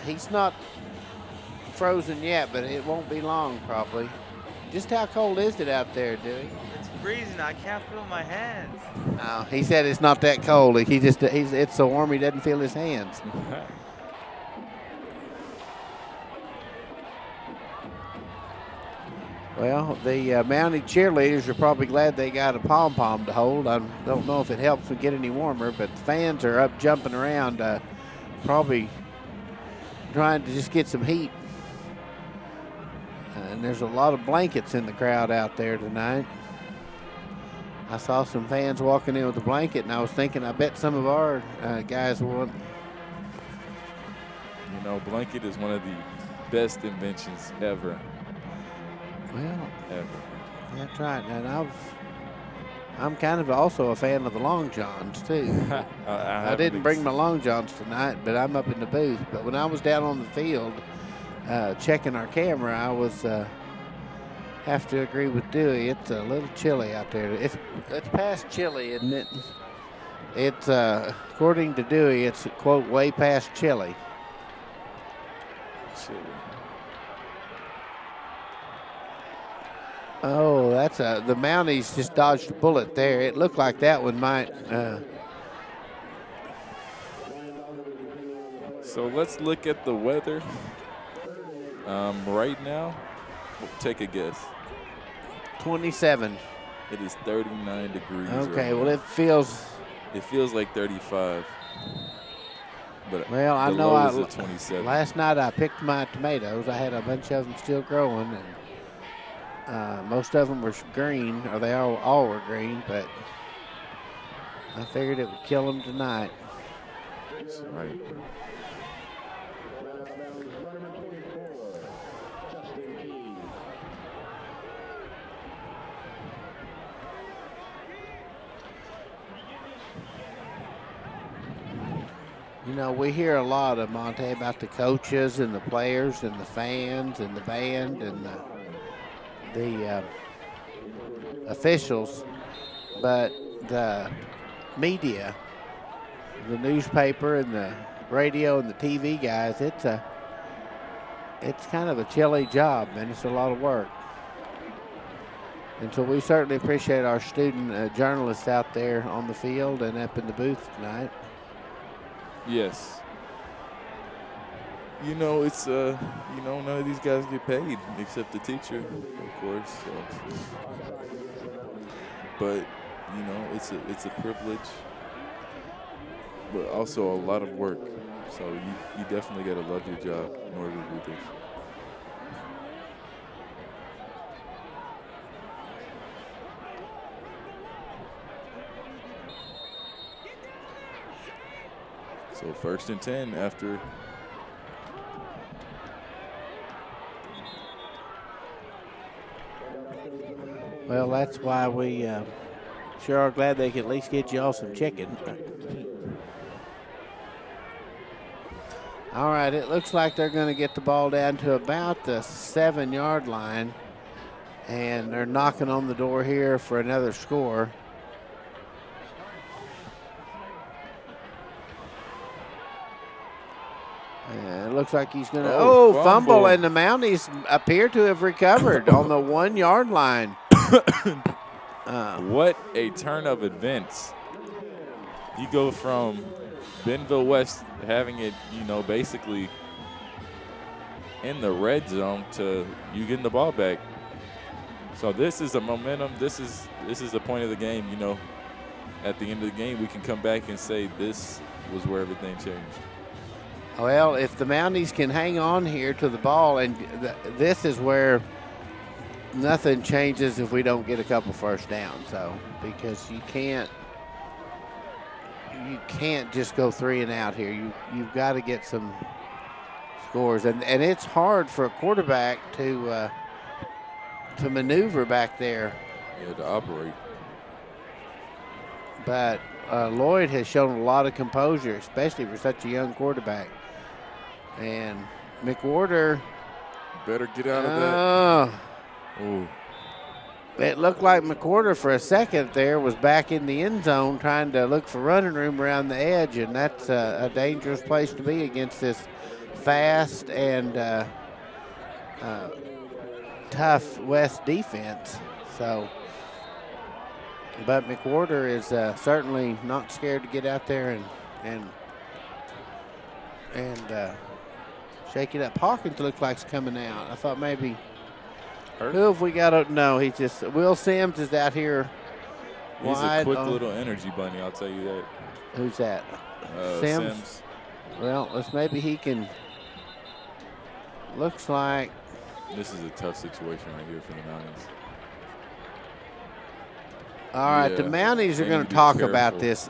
He's not frozen yet, but it won't be long probably. Just how cold is it out there, Dewey? It's freezing. I can't feel my hands. No, he said it's not that cold. It's so warm he doesn't feel his hands. Well, the Mountie cheerleaders are probably glad they got a pom-pom to hold. I don't know if it helps them get any warmer, but the fans are up jumping around, probably trying to just get some heat. And there's a lot of blankets in the crowd out there tonight. I saw some fans walking in with a blanket, and I was thinking, I bet some of our guys will. Blanket is one of the best inventions ever. Well, ever. That's right. And I'm kind of also a fan of the long johns too. I didn't bring my long johns tonight, but I'm up in the booth. But when I was down on the field checking our camera, I was have to agree with Dewey. It's a little chilly out there. It's past chilly, isn't it? It's according to Dewey, it's quote way past chilly. Oh, that's the Mounties just dodged a bullet there. It looked like that one might. So let's look at the weather. Right now, take a guess. 27. It is 39 degrees. Okay, right well now. it feels like 35. But well, I the know low is at 27. Last night I picked my tomatoes. I had a bunch of them still growing, and most of them were green, or they all were green, but I figured it would kill them tonight. That's right. You know, we hear a lot of Monte about the coaches and the players and the fans and the band and the officials, but the media, the newspaper and the radio and the TV guys, it's kind of a chilly job, man. It's a lot of work. And so we certainly appreciate our student journalists out there on the field and up in the booth tonight. Yes. It's none of these guys get paid except the teacher, of course. So. But it's a privilege, but also a lot of work. So you definitely got to love your job in order to do this. So 1st and 10 after. Well, that's why we sure are glad they can at least get y'all some chicken. All right, it looks like they're going to get the ball down to about the 7-yard line, and they're knocking on the door here for another score. looks like he's going to. Oh, fumble, and the Mounties appear to have recovered on the 1 yard line. What a turn of events. You go from Bentonville West having it, basically in the red zone to you getting the ball back. So this is a momentum. This is the point of the game. At the end of the game, we can come back and say this was where everything changed. Well, if the Mounties can hang on here to the ball, and this is where nothing changes if we don't get a couple first downs. So because you can't just go 3 and out here. You've got to get some scores, and it's hard for a quarterback to maneuver back there. Yeah, to operate. But Lloyd has shown a lot of composure, especially for such a young quarterback. And McWhorter better get out of that. Ooh. It looked like McWhorter for a second there was back in the end zone trying to look for running room around the edge, and that's a dangerous place to be against this fast and tough West defense. So, but McWhorter is certainly not scared to get out there and shake it up. Hawkins looks like he's coming out. I thought maybe. Who have we got? No, he's just Will Sims is out here. He's a quick little energy bunny, I'll tell you that. Who's that? Sims. Well, maybe he can. Looks like this is a tough situation right here for the Mounties. All right, the Mounties are going to talk about this.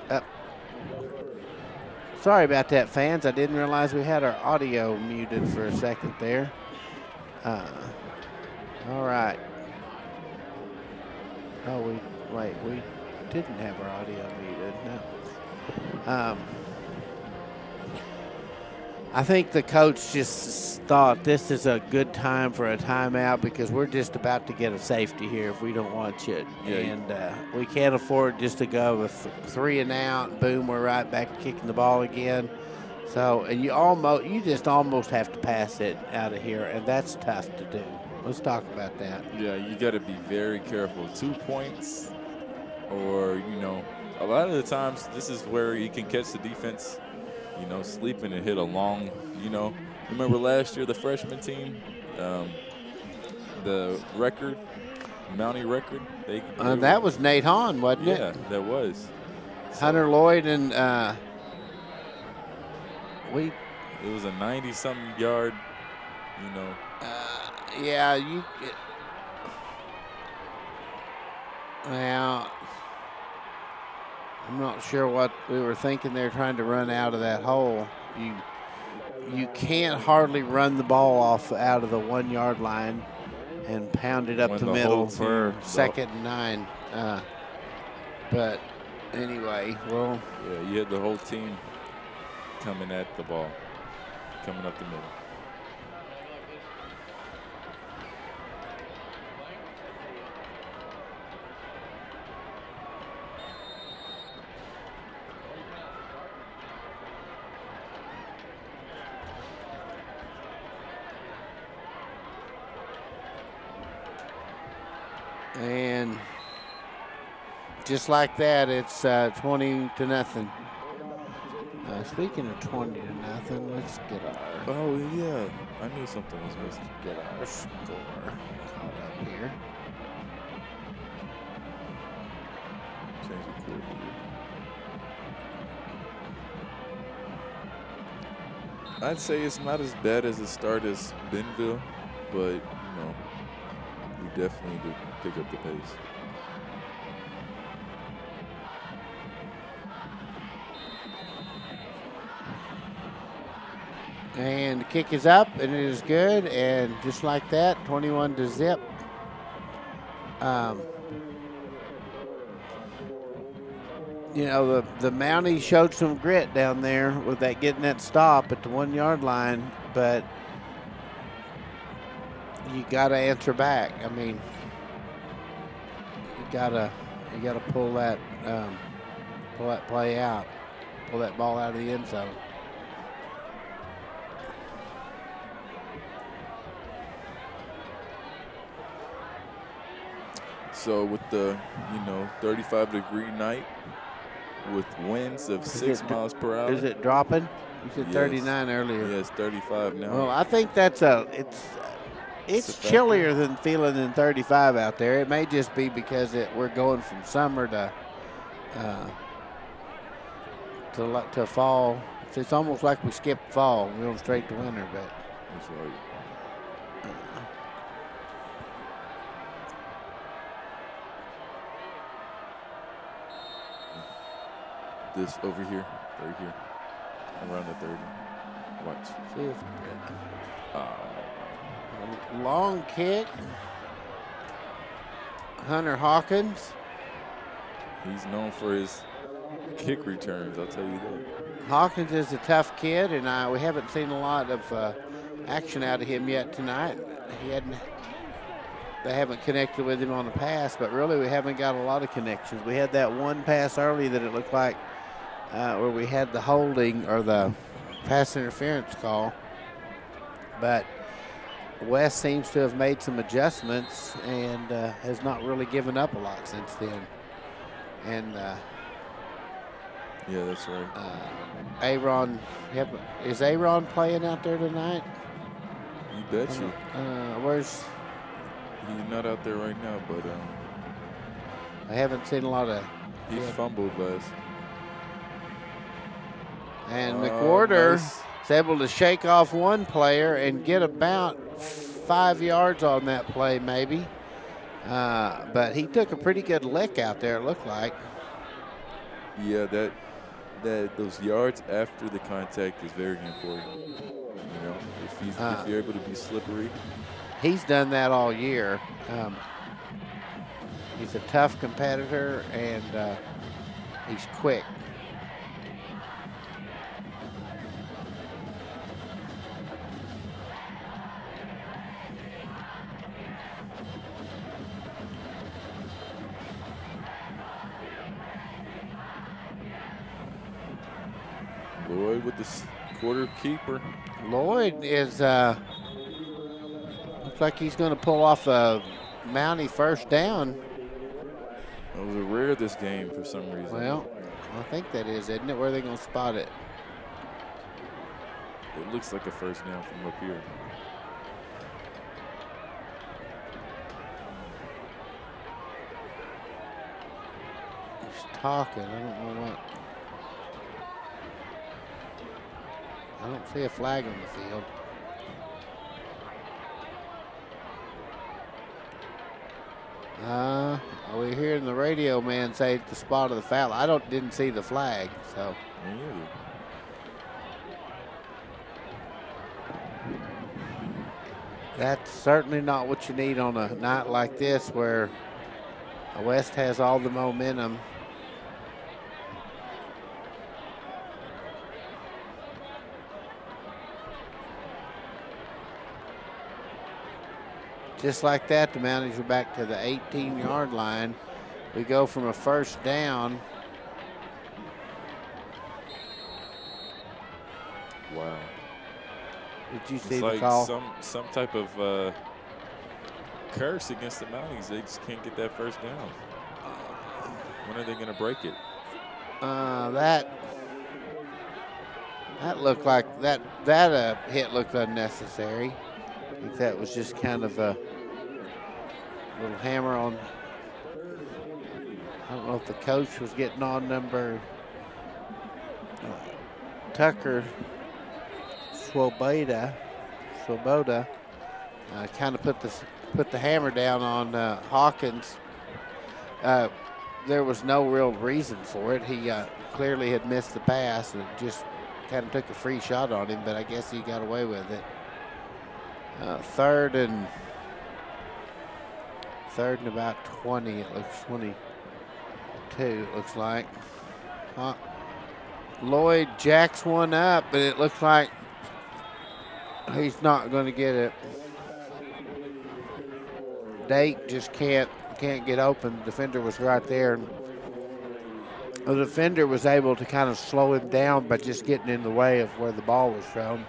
Sorry about that, fans. I didn't realize we had our audio muted for a second there. All right. Oh, we didn't have our audio muted. No. I think the coach just thought this is a good time for a timeout because we're just about to get a safety here if we don't watch it. Yeah. And we can't afford just to go with 3 and out. Boom, we're right back to kicking the ball again. So, and you just almost have to pass it out of here, and that's tough to do. Let's talk about that. Yeah, you got to be very careful. 2 points or, a lot of the times this is where you can catch the defense, sleeping and hit a long, Remember last year the freshman team, the record, Mountie record? That was Nate Hahn, wasn't it? Yeah, that was. Hunter Lloyd and it was a 90-something yard, Yeah, well, I'm not sure what we were thinking there trying to run out of that hole. You can't hardly run the ball off out of the 1 yard line and pound it up the middle for 2nd and 9. But anyway, well. Yeah, you had the whole team coming at the ball, coming up the middle. And just like that, it's 20-0. Speaking of 20-0, let's get our. Oh yeah, I knew something was missing. Get our score caught up here. Change the cord here. I'd say it's not as bad as the start as Bentonville, but we definitely need to pick up the pace. And the kick is up, and it is good. And just like that, 21-0. The Mounties showed some grit down there with that getting that stop at the 1 yard line, but you got to answer back. I mean, you gotta pull that play out, pull that ball out of the end zone. So with the 35-degree night with winds of 6 miles per hour. Is it dropping? You said 39 earlier. Yes, 35 now. Well, I think that's it's chillier than 35 out there. It may just be because we're going from summer to fall. It's almost like we skipped fall. We're going straight to winter, but that's right. This over here, right here, around the 30. Watch. See if long kick. Hunter Hawkins. He's known for his kick returns, I'll tell you that. Hawkins is a tough kid, and we haven't seen a lot of action out of him yet tonight. They haven't connected with him on the pass, but really we haven't got a lot of connections. We had that one pass early that it looked like where we had the holding or the pass interference call, but West seems to have made some adjustments and has not really given up a lot since then. And yeah, that's right. Aaron, is Aaron playing out there tonight? You bet you. Where's? He's not out there right now, but I haven't seen a lot of. He fumbled last. And McWhorter nice. is able to shake off one player and get about 5 yards on that play, maybe. But he took a pretty good lick out there, it looked like. Yeah, those yards after the contact is very important. If you're able to be slippery. He's done that all year. He's a tough competitor, and he's quick. Lloyd with the quarter keeper. Lloyd is looks like he's going to pull off a Mountie first down. That was a rare this game for some reason. Well, I think that is, isn't it? Where are they going to spot it? It looks like a first down from up here. He's talking. I don't know what. I don't see a flag on the field. We're hearing the radio man say the spot of the foul. I didn't see the flag, so. Me either. That's certainly not what you need on a night like this where West has all the momentum. Just like that, the Mounties are back to the 18-yard line. We go from a first down. Wow. Did you see it's the like call? some type of curse against the Mounties. They just can't get that first down. When are they going to break it? That looked like that hit looked unnecessary. I think that was just kind of a little hammer on. I don't know if the coach was getting on number Tucker Swoboda, kind of put the hammer down on Hawkins. There was no real reason for it. He clearly had missed the pass and just kind of took a free shot on him, but I guess he got away with it. Third and about 20. It looks 22. It looks like. Lloyd jacks one up, but it looks like he's not going to get it. Dake just can't get open. The defender was right there. The defender was able to kind of slow him down by just getting in the way of where the ball was from.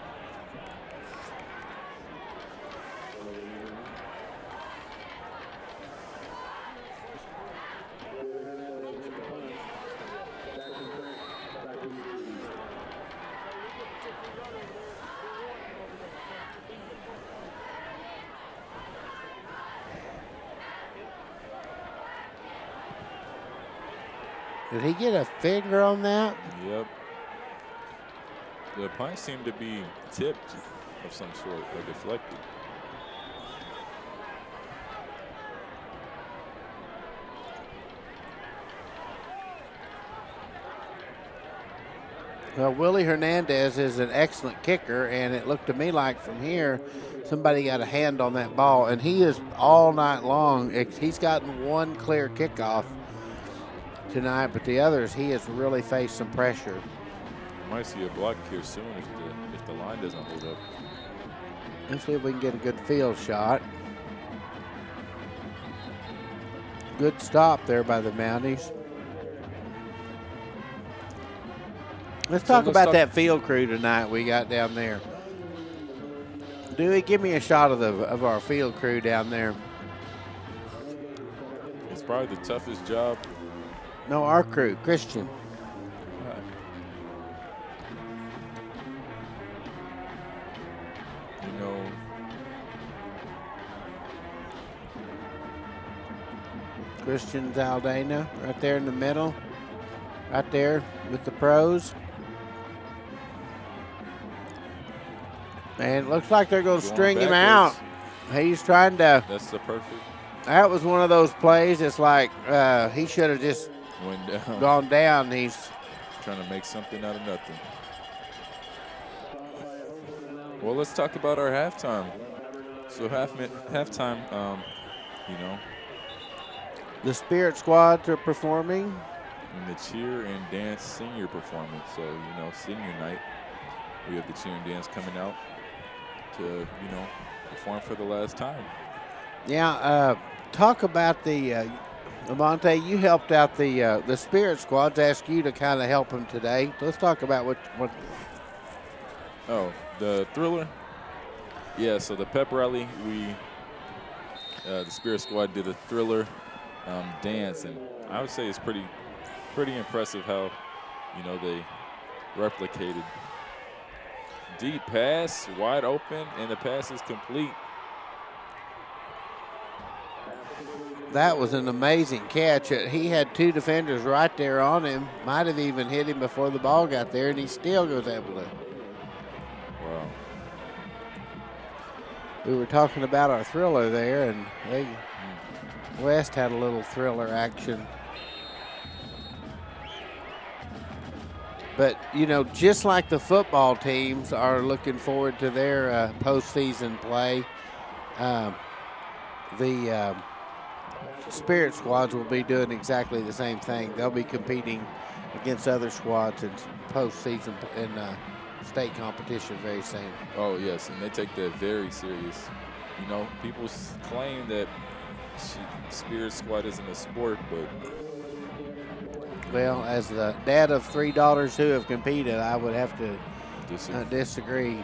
Did he get a finger on that? Yep. The punt seemed to be tipped of some sort or deflected. Well, Willie Hernandez is an excellent kicker, and it looked to me like from here somebody got a hand on that ball, and he is all night long. He's gotten one clear kickoff tonight, but the others, he has really faced some pressure. Might see a block here soon if the line doesn't hold up. Let's see if we can get a good field shot. Good stop there by the Mounties. Let's talk about that field crew tonight we got down there. Dewey, give me a shot of our field crew down there. It's probably the toughest job. No, our crew, Christian. You know, Christian Zaldana right there in the middle. Right there with the pros. And it looks like they're going to string him out. He's trying to. That's the perfect. That was one of those plays. It's like he should have just Went down. gone down. He's Trying to make something out of nothing. Well, let's talk about our halftime. So halftime, you know, the Spirit Squads are performing. in the cheer and dance senior performance. So, you know, senior night, we have the cheer and dance coming out to, you know, perform for the last time. Yeah, talk about the Amonte. You helped out the Spirit Squads. Asked you to kind of help them today. Let's talk about what. Oh, the Thriller. Yeah. So the pep rally, the Spirit Squad did a Thriller dance, and I would say it's pretty impressive how, you know, they replicated. Deep pass, wide open, and the pass is complete. That was an amazing catch. He had two defenders right there on him. Might have even hit him before the ball got there, and he still was able to. Wow. We were talking about our Thriller there, and West had a little Thriller action. But, you know, just like the football teams are looking forward to their postseason play, the Spirit Squads will be doing exactly the same thing. They'll be competing against other squads in postseason and state competition very soon. Oh, yes, and they take that very serious. You know, people claim that Spirit Squad isn't a sport, but... Well, as the dad of 3 daughters who have competed, I would have to disagree.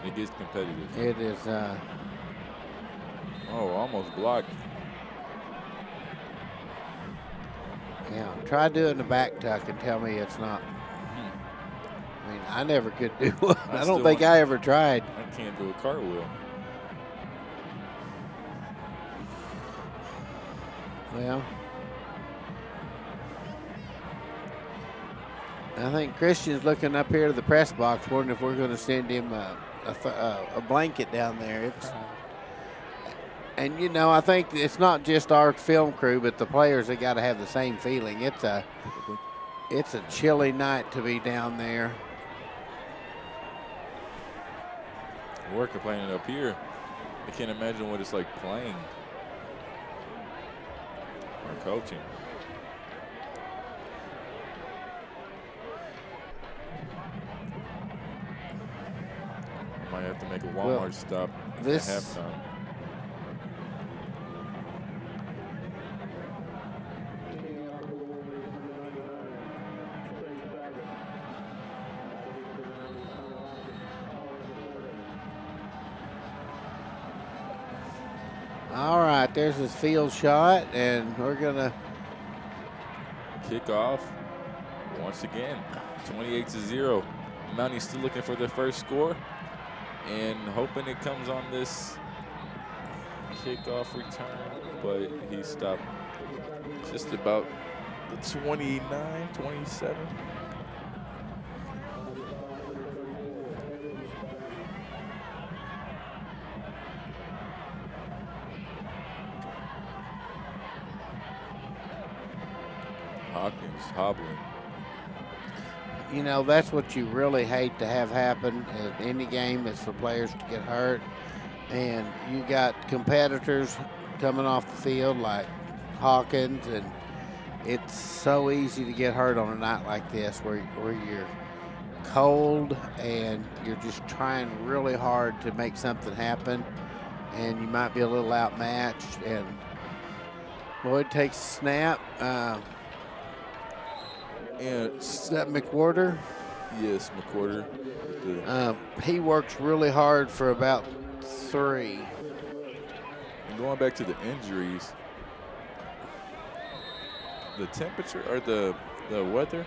It gets competitive. It is. Oh, almost blocked. Yeah, try doing the back tuck and tell me it's not. I mean, I never could do one. I don't think I ever tried. I can't do a cartwheel. Well, I think Christian's looking up here to the press box, wondering if we're going to send him a blanket down there. And, you know, I think it's not just our film crew, but the players have got to have the same feeling. It's a chilly night to be down there. We're complaining up here. I can't imagine what it's like playing or coaching. Might have to make a Walmart stop at halftime. All right, there's his field shot, and we're going to kick off once again, 28-0. Mounties still looking for their first score and hoping it comes on this kickoff return. but he stopped just about the 29, 27. Hawkins hobbling. You know, that's what you really hate to have happen at any game is for players to get hurt. And you got competitors coming off the field like Hawkins, and it's so easy to get hurt on a night like this where you're cold and you're just trying really hard to make something happen, and you might be a little outmatched. And Lloyd takes a snap. And Is that McWhorter? yes, McWhorter. He works really hard for about 3. And going back to the injuries, the temperature or the weather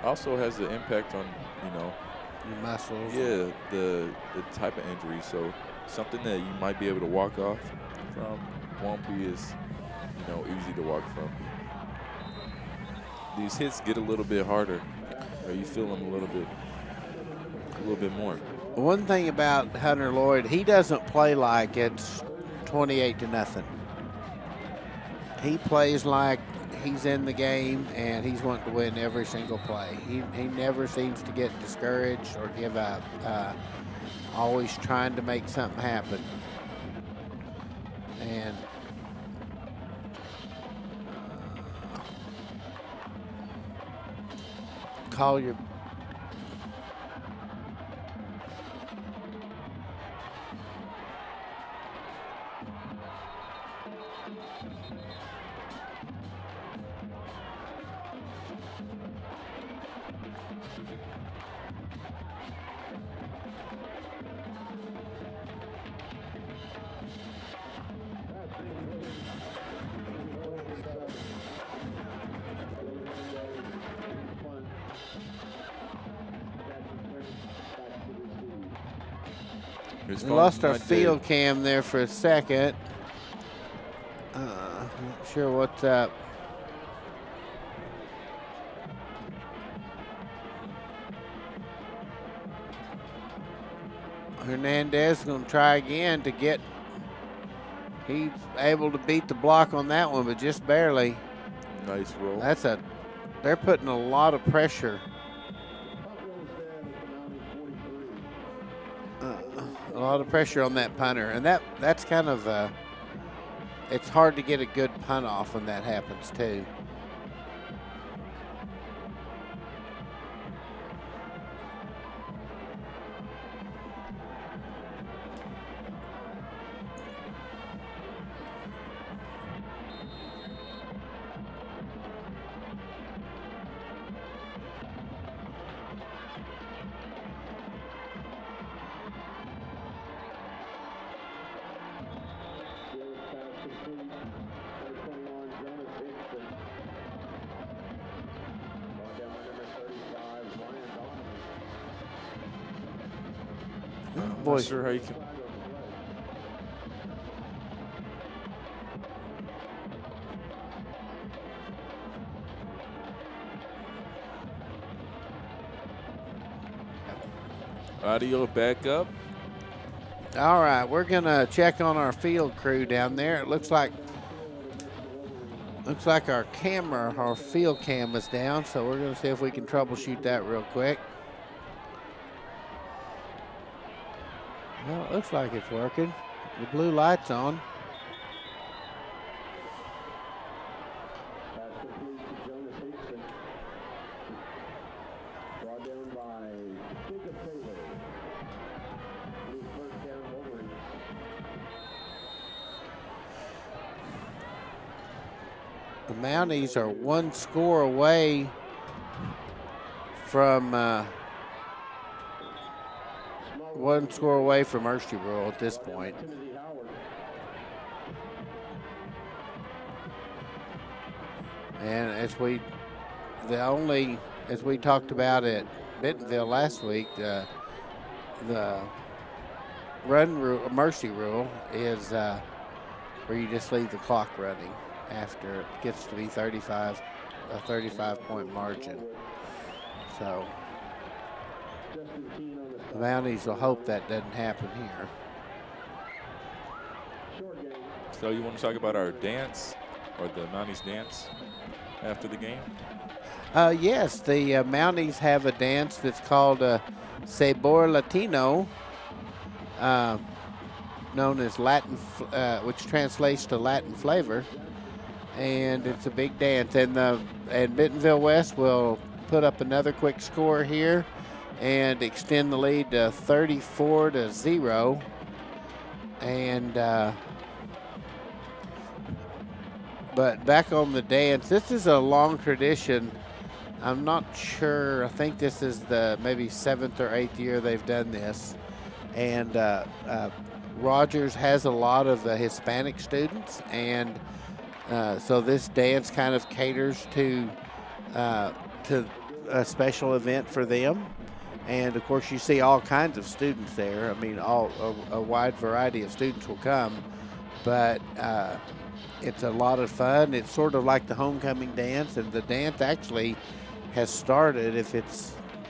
also has an impact on, Your muscles. yeah, the type of injury. So something that you might be able to walk off from won't be as, easy to walk from. These hits get a little bit harder, or you feel them a little bit more. One thing about Hunter Lloyd, he doesn't play like it's 28-0. He plays like he's in the game and he's wanting to win every single play. He never seems to get discouraged or give up. Always trying to make something happen. And call your His we phone's lost our not field dead. cam there for a second. Not sure what's up. Hernandez is going to try again to get. He's able to beat the block on that one, but just barely. Nice roll. They're putting a lot of pressure. A lot of pressure on that punter, and that's kind of it's hard to get a good punt off when that happens too. I'm Boy, not sure how you can. Audio back up. all right, we're gonna check on our field crew down there. It looks like our field cam is down, so we're gonna see if we can troubleshoot that real quick. Well, it looks like it's working. The blue light's on. Brought down by Jacob Taylor. His first down Wolverines. The Mounties are one score away from Mercy Rule at this point. Timothy Howard. And as we talked about at Bentonville last week, the Mercy Rule is where you just leave the clock running after it gets to be 35, a 35-point margin. So the Mounties will hope that doesn't happen here. So you want to talk about our dance, or the Mounties dance after the game? Yes, the Mounties have a dance that's called Sabor Latino, known as Latin, which translates to Latin flavor, and it's a big dance. And Bentonville West will put up another quick score here and extend the lead to 34-0. And but back on the dance, this is a long tradition. I'm not sure. I think this is the maybe 7th or 8th year they've done this. And Rogers has a lot of Hispanic students, and so this dance kind of caters to a special event for them. And of course, you see all kinds of students there. I mean, a wide variety of students will come, but it's a lot of fun. It's sort of like the homecoming dance, and the dance actually has started. It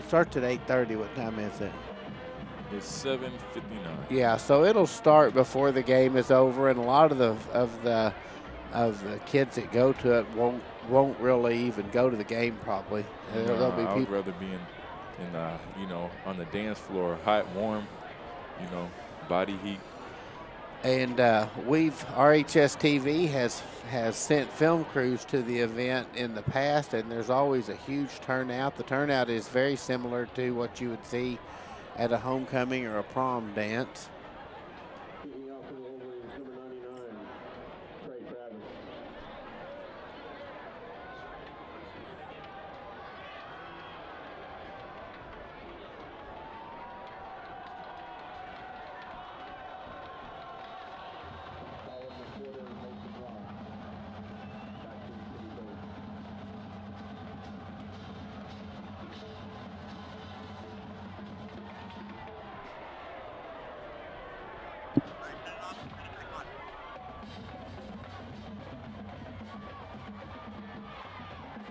starts at 8:30. What time is it? It's 7:59. Yeah, so it'll start before the game is over, and a lot of the kids that go to it won't really even go to the game probably. There'll be I would people. rather be in on the dance floor, hot, warm, body heat. And RHS TV has sent film crews to the event in the past, and there's always a huge turnout. The turnout is very similar to what you would see at a homecoming or a prom dance. Kicking off for the Wolverines, number 99, Trey Travis. Followed the quarter and makes the block. Back to the city base.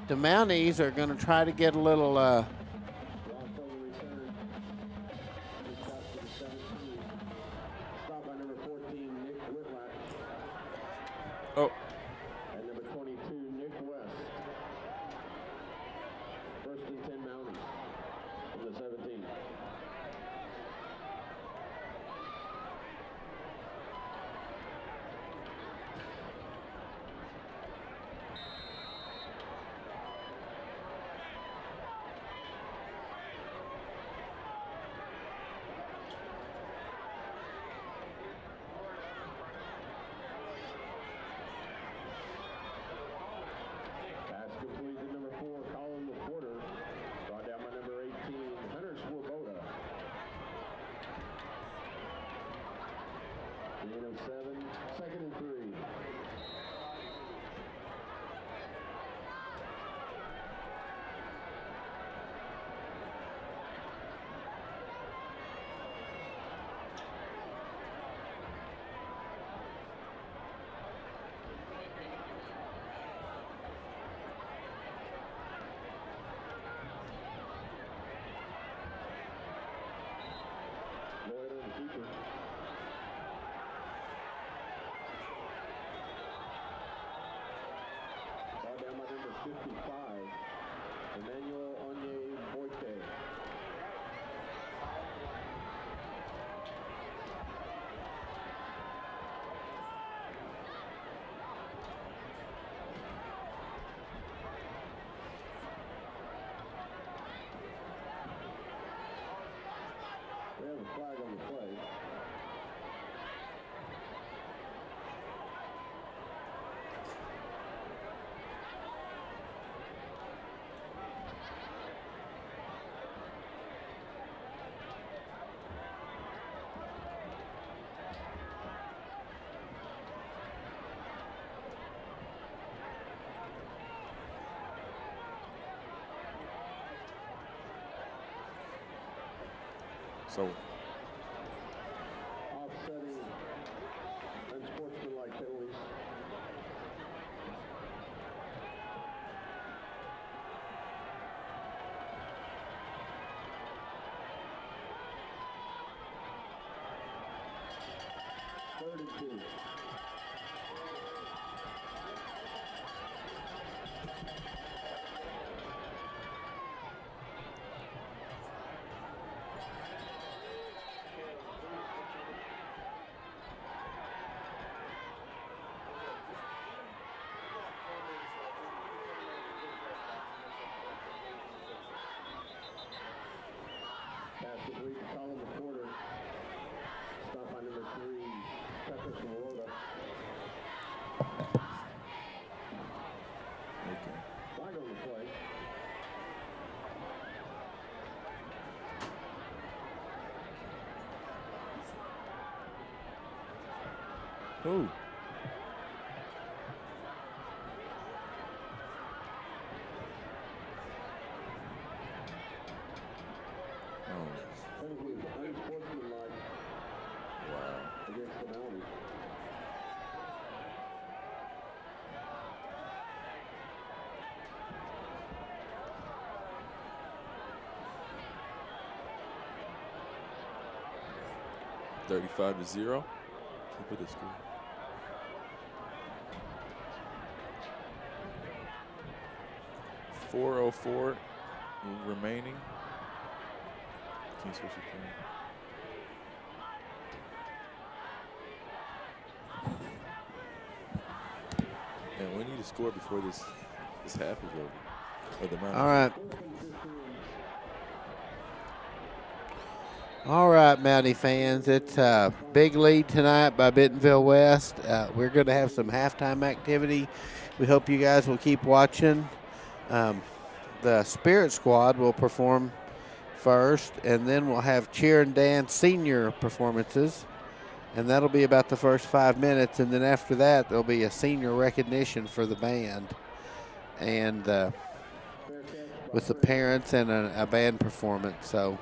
The Mounties are going to try to get a little Lost on the return. Just out to the 17. Stop by number 14, Nick Whitlock. Oh, And number 22, Nick West. First and 10 Mounties from the 17. Pass complete to number 4, Colin LaPorter. Brought down by number 18, Hunter Swoboda. Gain of 7, second and 3. Lloyd on the keeper. Ball down by number 55, Emmanuel Onye Boyke. We have a flag on the play. so Offsetting unsportsmanlike penalties. 3rd and 2. Pass complete to Colin McCorder. Stop by number 3, Pepper Soroda. Okay. Flag on the play. Who? That was unsportsmanlike against the Mounties. Oh. 35-0. Look at this score. .404 remaining. Can't switch it down. And we need to score before this half is over. Or the Mounties. All right. All right, Mountie fans. It's a big lead tonight by Bentonville West. We're going to have some halftime activity. We hope you guys will keep watching. The Spirit Squad will perform first, and then we'll have cheer and dance senior performances, and that'll be about the first 5 minutes, and then after that there'll be a senior recognition for the band, and with the parents and a band performance. So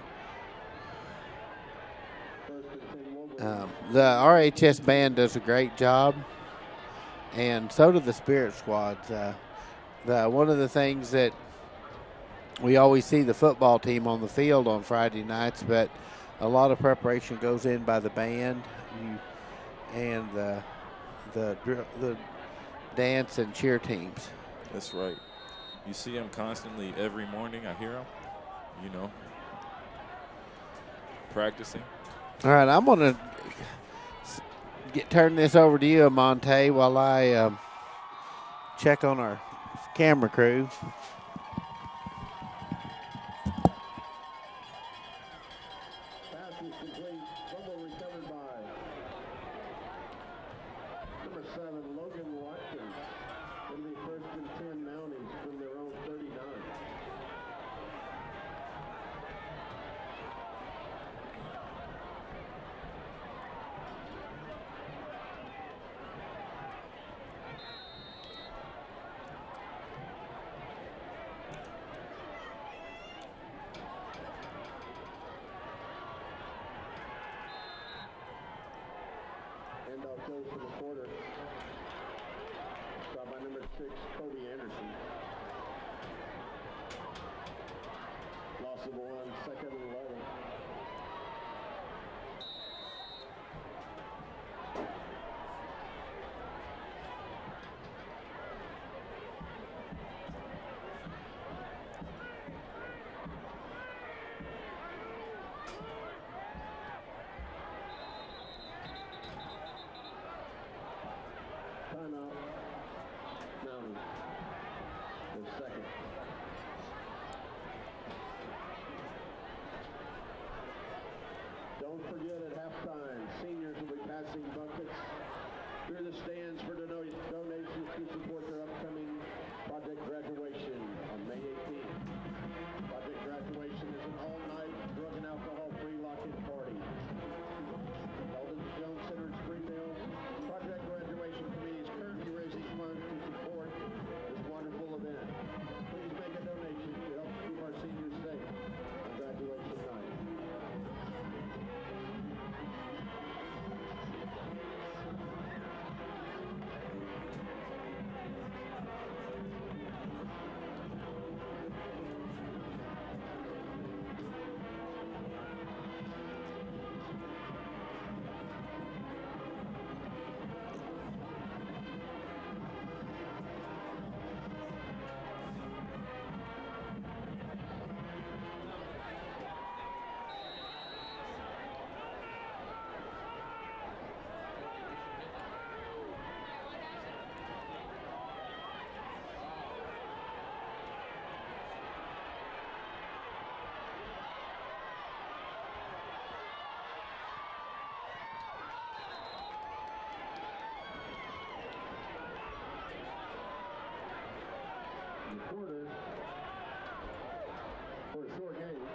the RHS band does a great job, and so do the Spirit Squads. One of the things that we always see the football team on the field on Friday nights, but a lot of preparation goes in by the band and the dance and cheer teams. That's right. You see them constantly every morning. I hear them, you know, practicing. All right, I'm going to turn this over to you, Amante, while I check on our camera crew. Close to the quarter. Stop by number 6, Cody Anderson. Loss of 1, 2nd and 11. Timeout. Mounties. The second. quarter for a short game.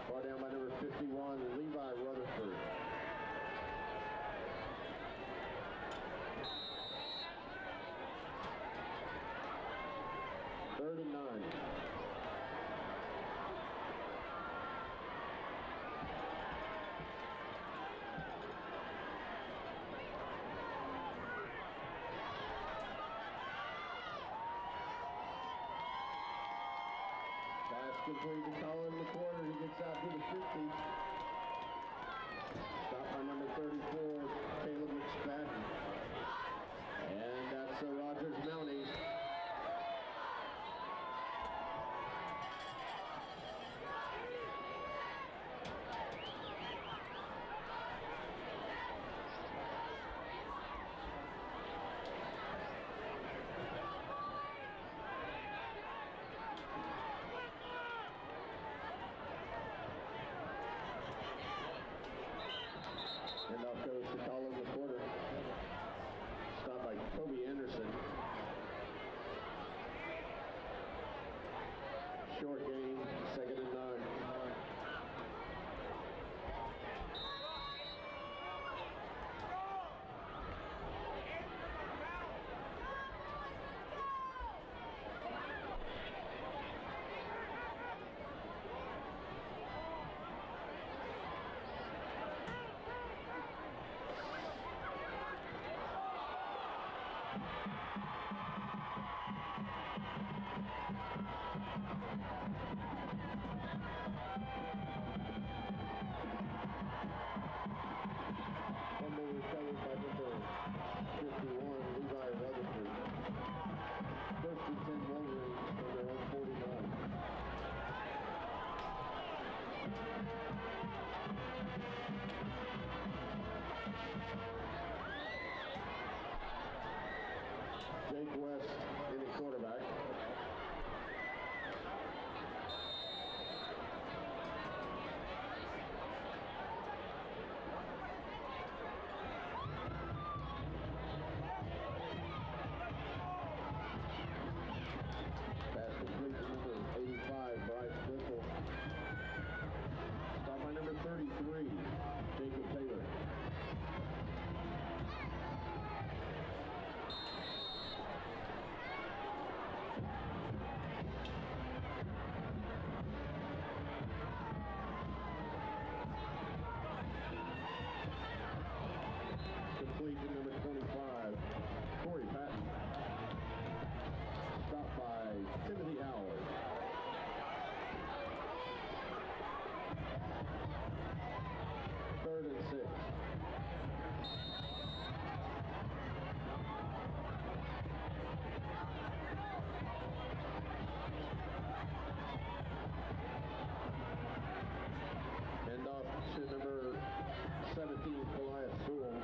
Brought down by number 51, Levi Rutherford. Third and 9. Complete to Colin McCorder. He gets out to the 50. Stopped by number 34, Caleb McSpadden. And that's the Rogers Mounties. And off goes to Colin McCorder. Stopped by Toby Anderson. Short game, second and 9. Fumble recovered by number 51, Levi Rutherford. First and 10 Wolverines from their own 49. Jake West in the quarterback. Pass complete to number 85, Bryce Biffle. Stop by number 33, Jacob Taylor. Complete to number 25, Corey Patton. Stopped by Timothy Howard. Third and 6. Hand off to number 17, Goliath Sewell.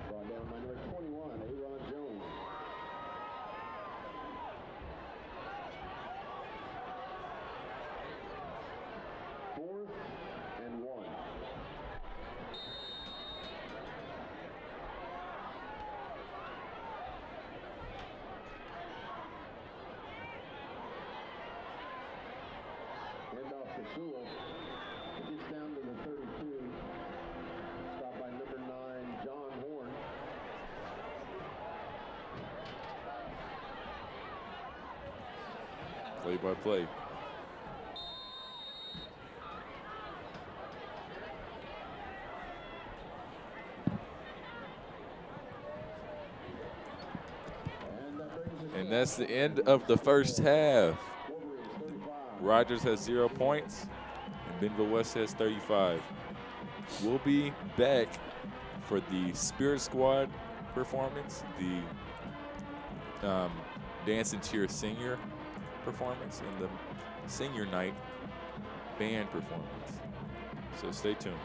Brought down by number 21, Aaron Jones. Fourth and 1. Hand off to Sewell. Gets down to the 32. Stopped by number 9, John Horn. Play by play. And that brings us And that's the end of the first half. Wolverines 35. Rogers has 0 points, and Bentonville West has 35. We'll be back for the Spirit Squad performance, the Dance and Cheer Senior performance, and the Senior Night Band performance. So stay tuned.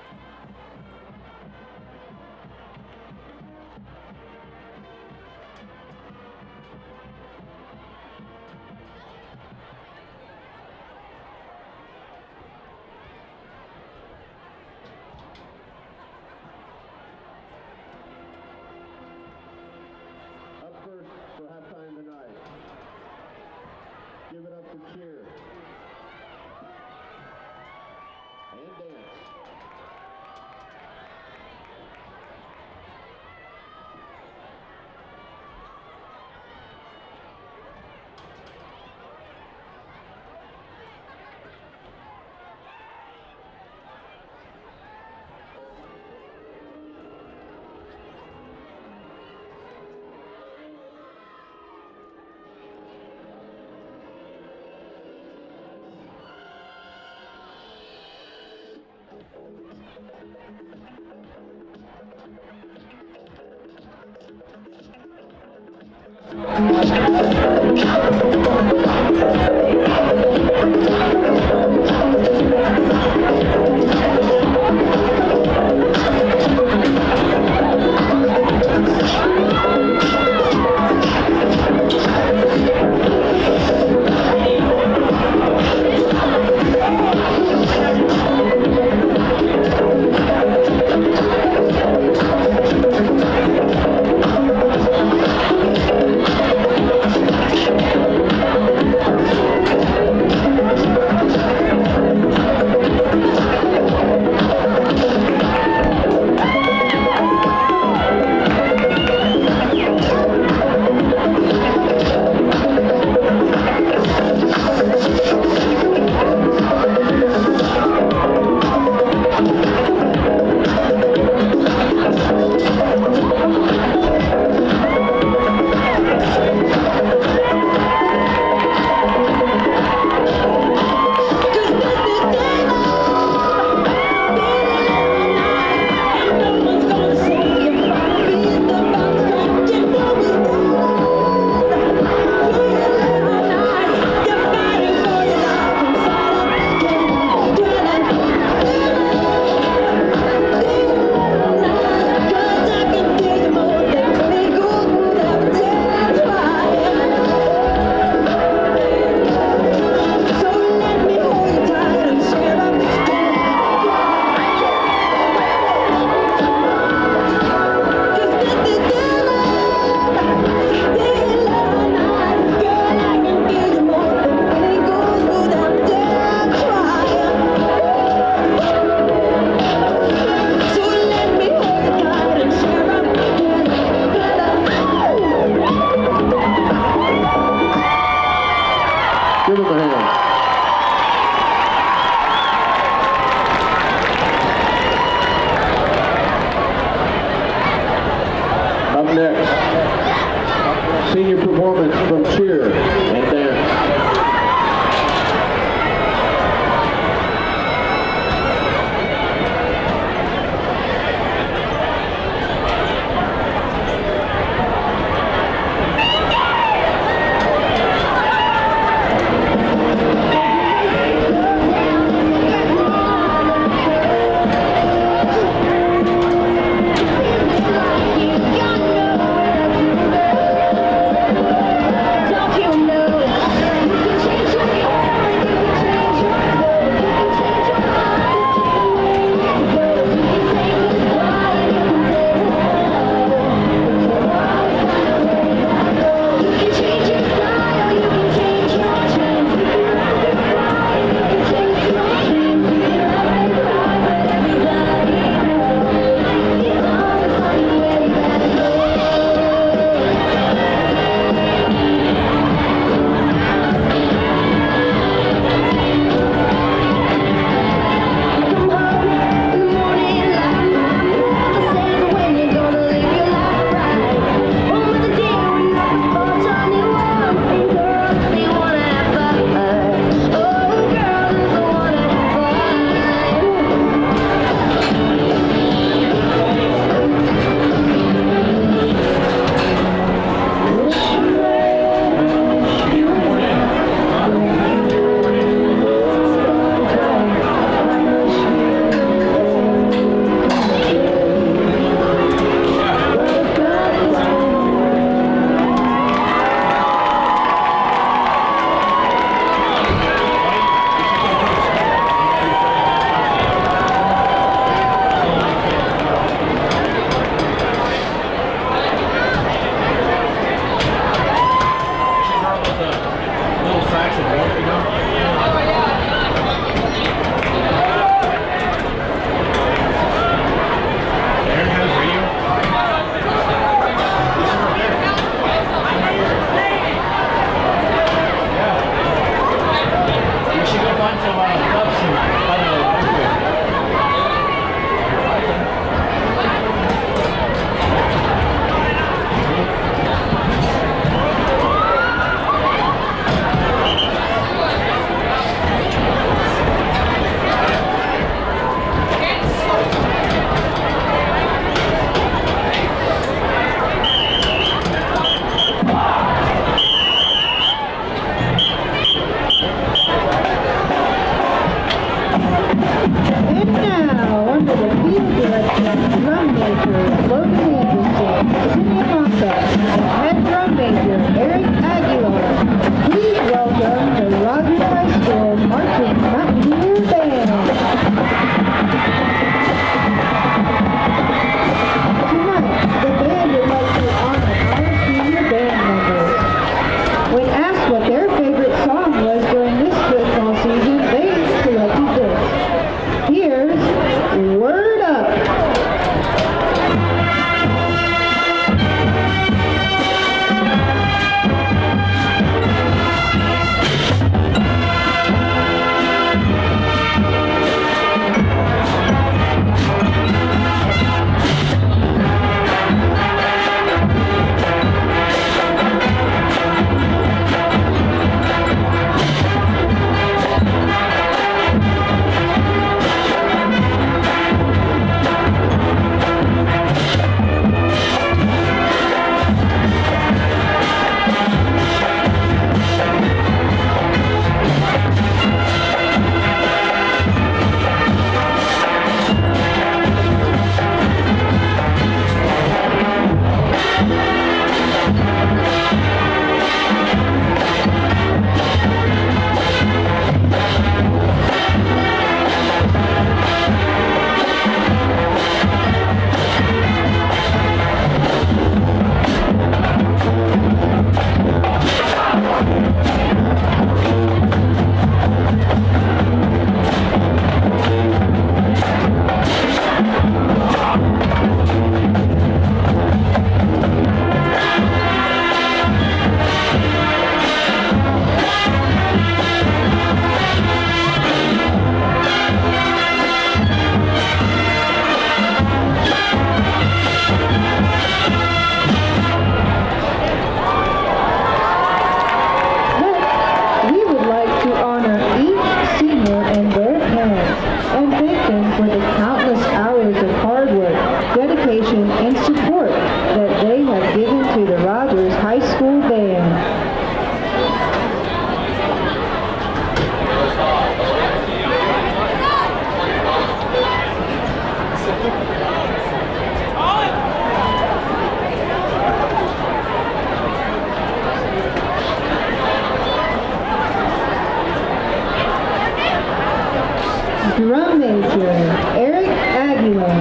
Major, Eric Aguilar,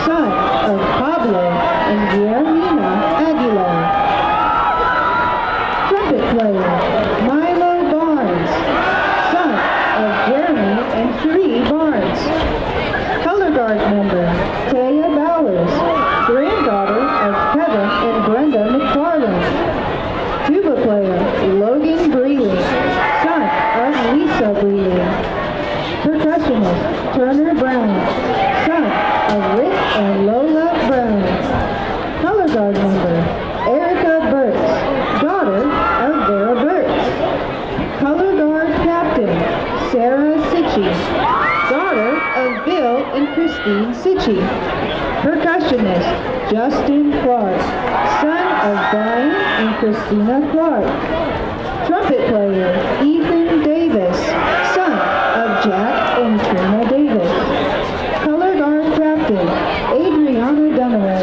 son of Pablo and Guillermina Aguilar. Trumpet player, Milo Barnes, son of Jeremy and Cherie Barnes. Color guard member, Taya Bowers, granddaughter of Kevin and Brenda McFarland. Tuba player, Logan Breeley, son of Lisa Breeley. Percussionist, Turner Brown, son of Rick and Lola Brown. Color guard member, Erica Burtz, daughter of Vera Burtz. Color guard captain, Sarah Sitchie, daughter of Bill and Christine Sitchie. Percussionist, Justin Clark, son of Brian and Christina Clark. Trumpet player, Ethan Davis, son of Jack and Trina Davis. Color guard captain, Adriana Dunaway,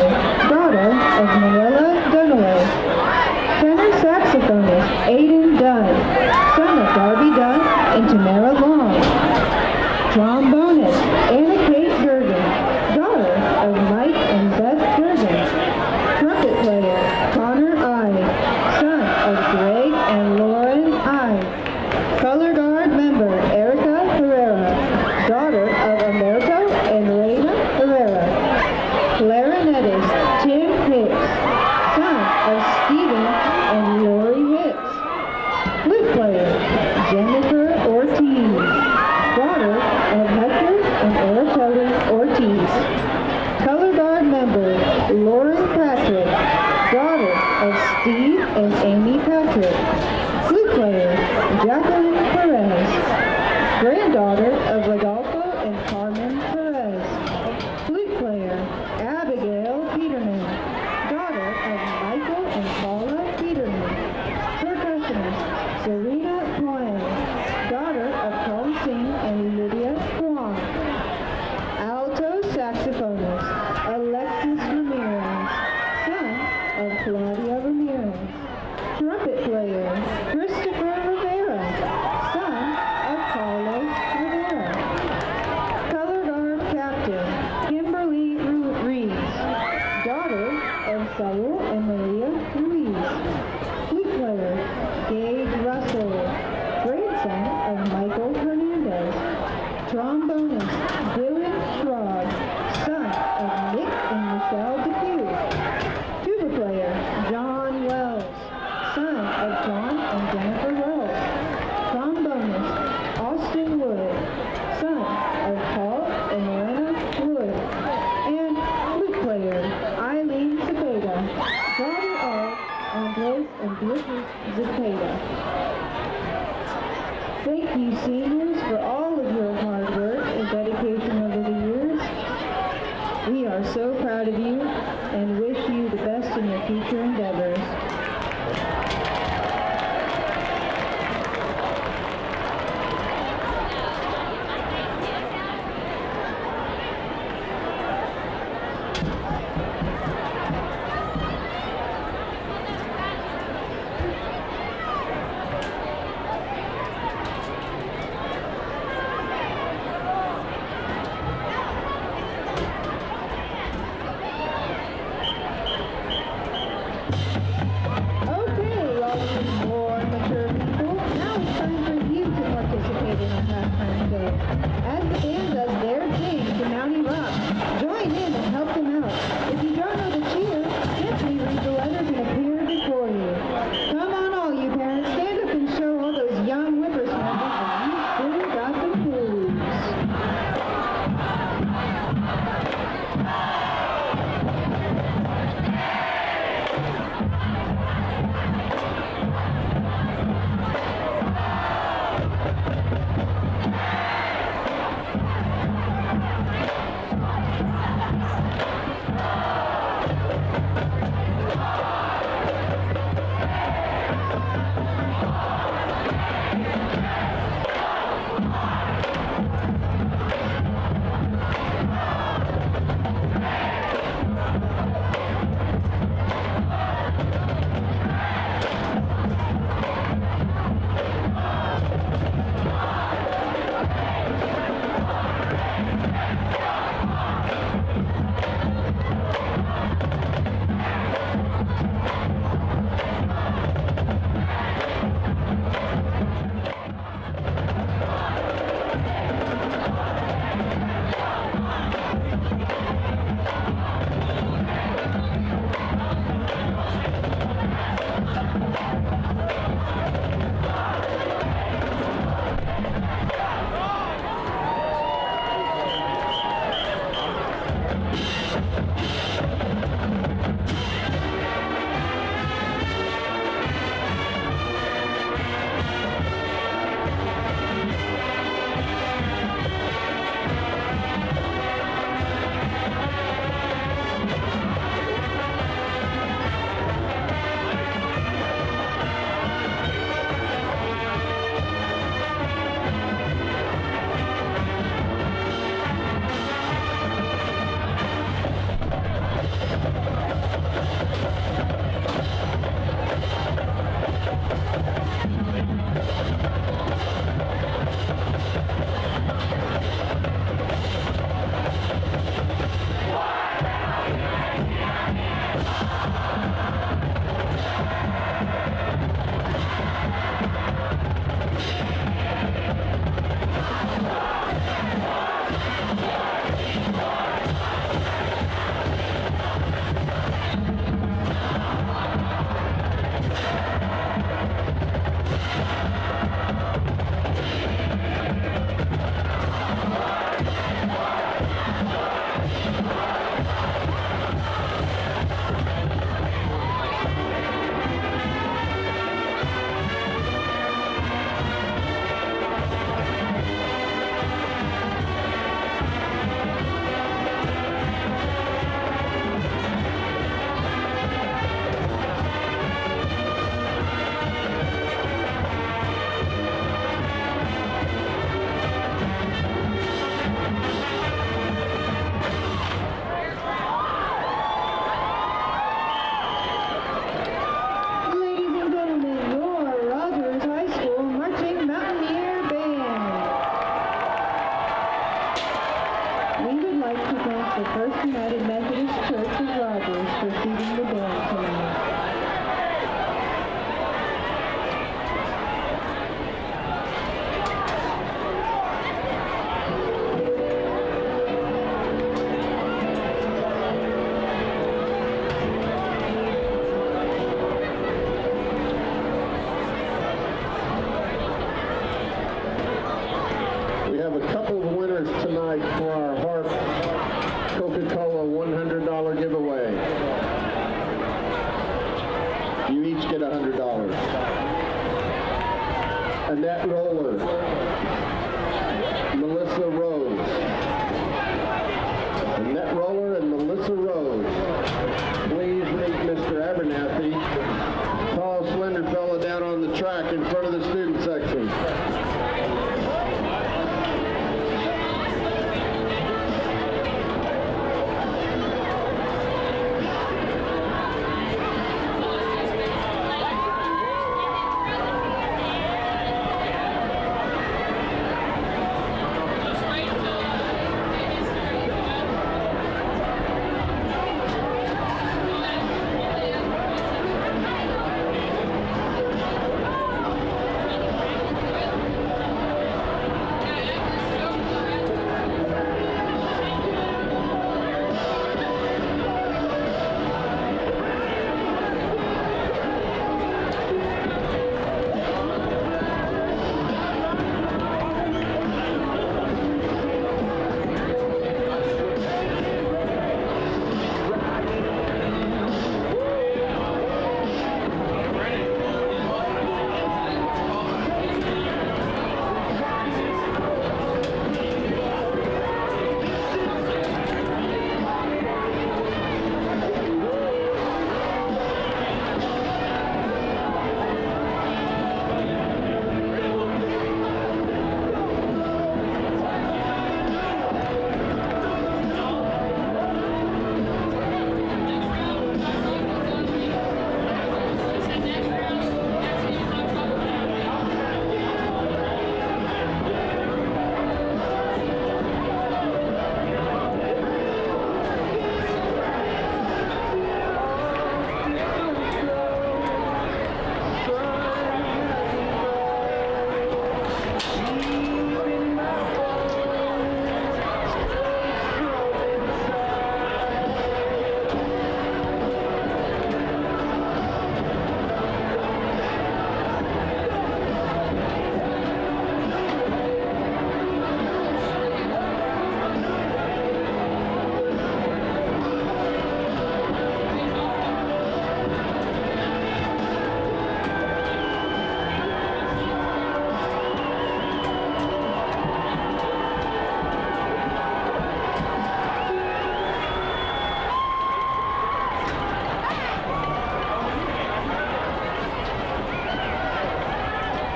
daughter of Noella Dunaway. Tenor saxophonist, Aiden Dunn, son of Darby Dunn and Tamara Long. Trombonist, Anna Kate Gergen, daughter of Mike and Beth Gergen. Trumpet player, Connor Ide, son of Greg and Lauren Ide. Color guard member, Erica Herrera, daughter of America and Reina Herrera. Clarinetist, Tim Hicks, son of Stephen and Lori Hicks. Flute player, Jennifer Ortiz, daughter of Hector and Araceli Ortiz. Color guard member, Lauren Patrick, daughter of Steve and Amy Patrick. Flute player, Jacqueline Perez, granddaughter of Rodolfo and Carmen Perez. Flute player, Abigail Peterman, daughter of Michael and Paula Peterman. Percussionist, Serena Twine, daughter of Tom Singh and Lydia Kwan. Alto saxophonist, Alexis Ramirez, son of Claudia Ramirez. Trumpet player, Christopher Rivera, son of Carlos Rivera. Color guard captain, Kimberly Reeves, daughter of Saul and Maria Ruiz. Flute player, Gage Russell, grandson of Michael Hernandez. Trombonist, Dylan Schraub, son of Nick and Michelle DePew. Tuba player, John Wells, son of John and Jennifer Wells. Trombonist, Austin Wood, son of Paul and Lorena Wood. And flute player, Eileen Zepeda, daughter of Andres and Beatrice Zepeda. Thank you, seniors, for all of your hard work and dedication over the years. We are so proud of you and wish you the best in your future endeavors. the First United Methodist Church of Rogers for feeding the band tonight. We have a couple of winners tonight for our Harp Coca-Cola $100 giveaway. You each get $100. Annette Roller, Melissa Rose. Annette Roller and Melissa Rose. Please meet Mr. Abernathy, tall, slender fella down on the track in front of the student section.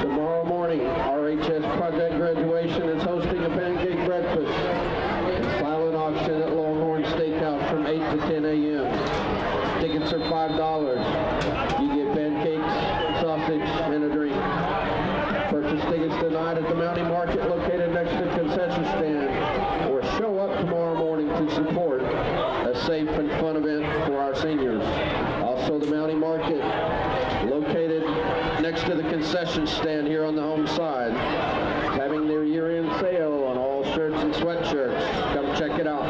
Tomorrow morning, RHS Project Graduation is hosting a pancake breakfast and silent auction at Longhorn Steakhouse from 8 to 10 a.m. Tickets are $5. You get pancakes, sausage, and a drink. Purchase tickets tonight at the Mountie Market located next to the concession stand, or show up tomorrow morning to support a safe and fun event for our seniors. Also, the Mountie Market located next to the concession stand here on the home side, having their year-end sale on all shirts and sweatshirts. Come check it out.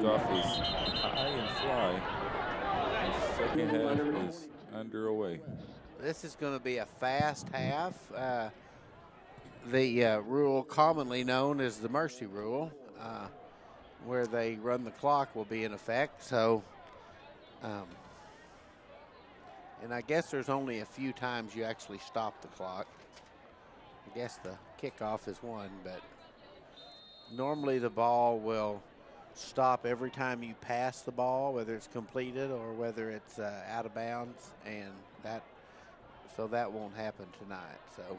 kickoff is high and fly. The second half is underway. This is going to be a fast half. The rule commonly known as the mercy rule, where they run the clock, will be in effect. So, and I guess there's only a few times you actually stop the clock. I guess the kickoff is one, but normally the ball will stop every time you pass the ball, whether it's completed or whether it's out of bounds, and that won't happen tonight. So,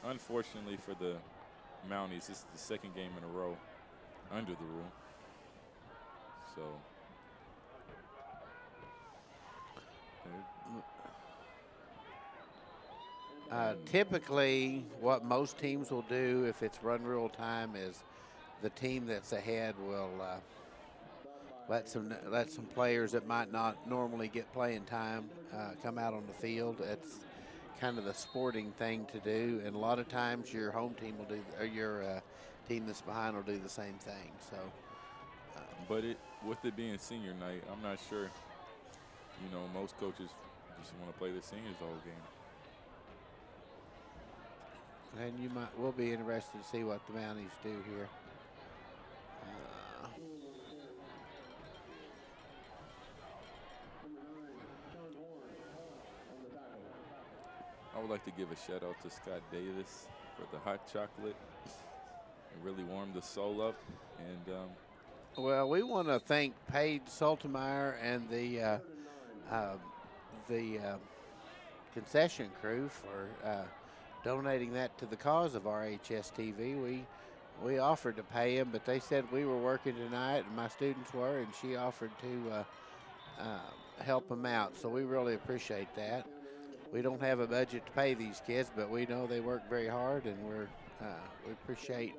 unfortunately for the Mounties, this is the second game in a row under the rule. So. Typically, what most teams will do if it's run rule time is the team that's ahead will let some players that might not normally get playing time come out on the field. It's kind of the sporting thing to do, and a lot of times your home team will do, or your team that's behind will do the same thing. So, but with it being senior night, I'm not sure. You know, most coaches just want to play the seniors the whole game. And we'll be interested to see what the Mounties do here. I would like to give a shout out to Scott Davis for the hot chocolate. It really warmed the soul up. And well, we want to thank Paige Saltemeyer and the concession crew for donating that to the cause of RHS TV. We offered to pay them, but they said we were working tonight, and my students were, and she offered to help them out. So we really appreciate that. We don't have a budget to pay these kids, but we know they work very hard, and we appreciate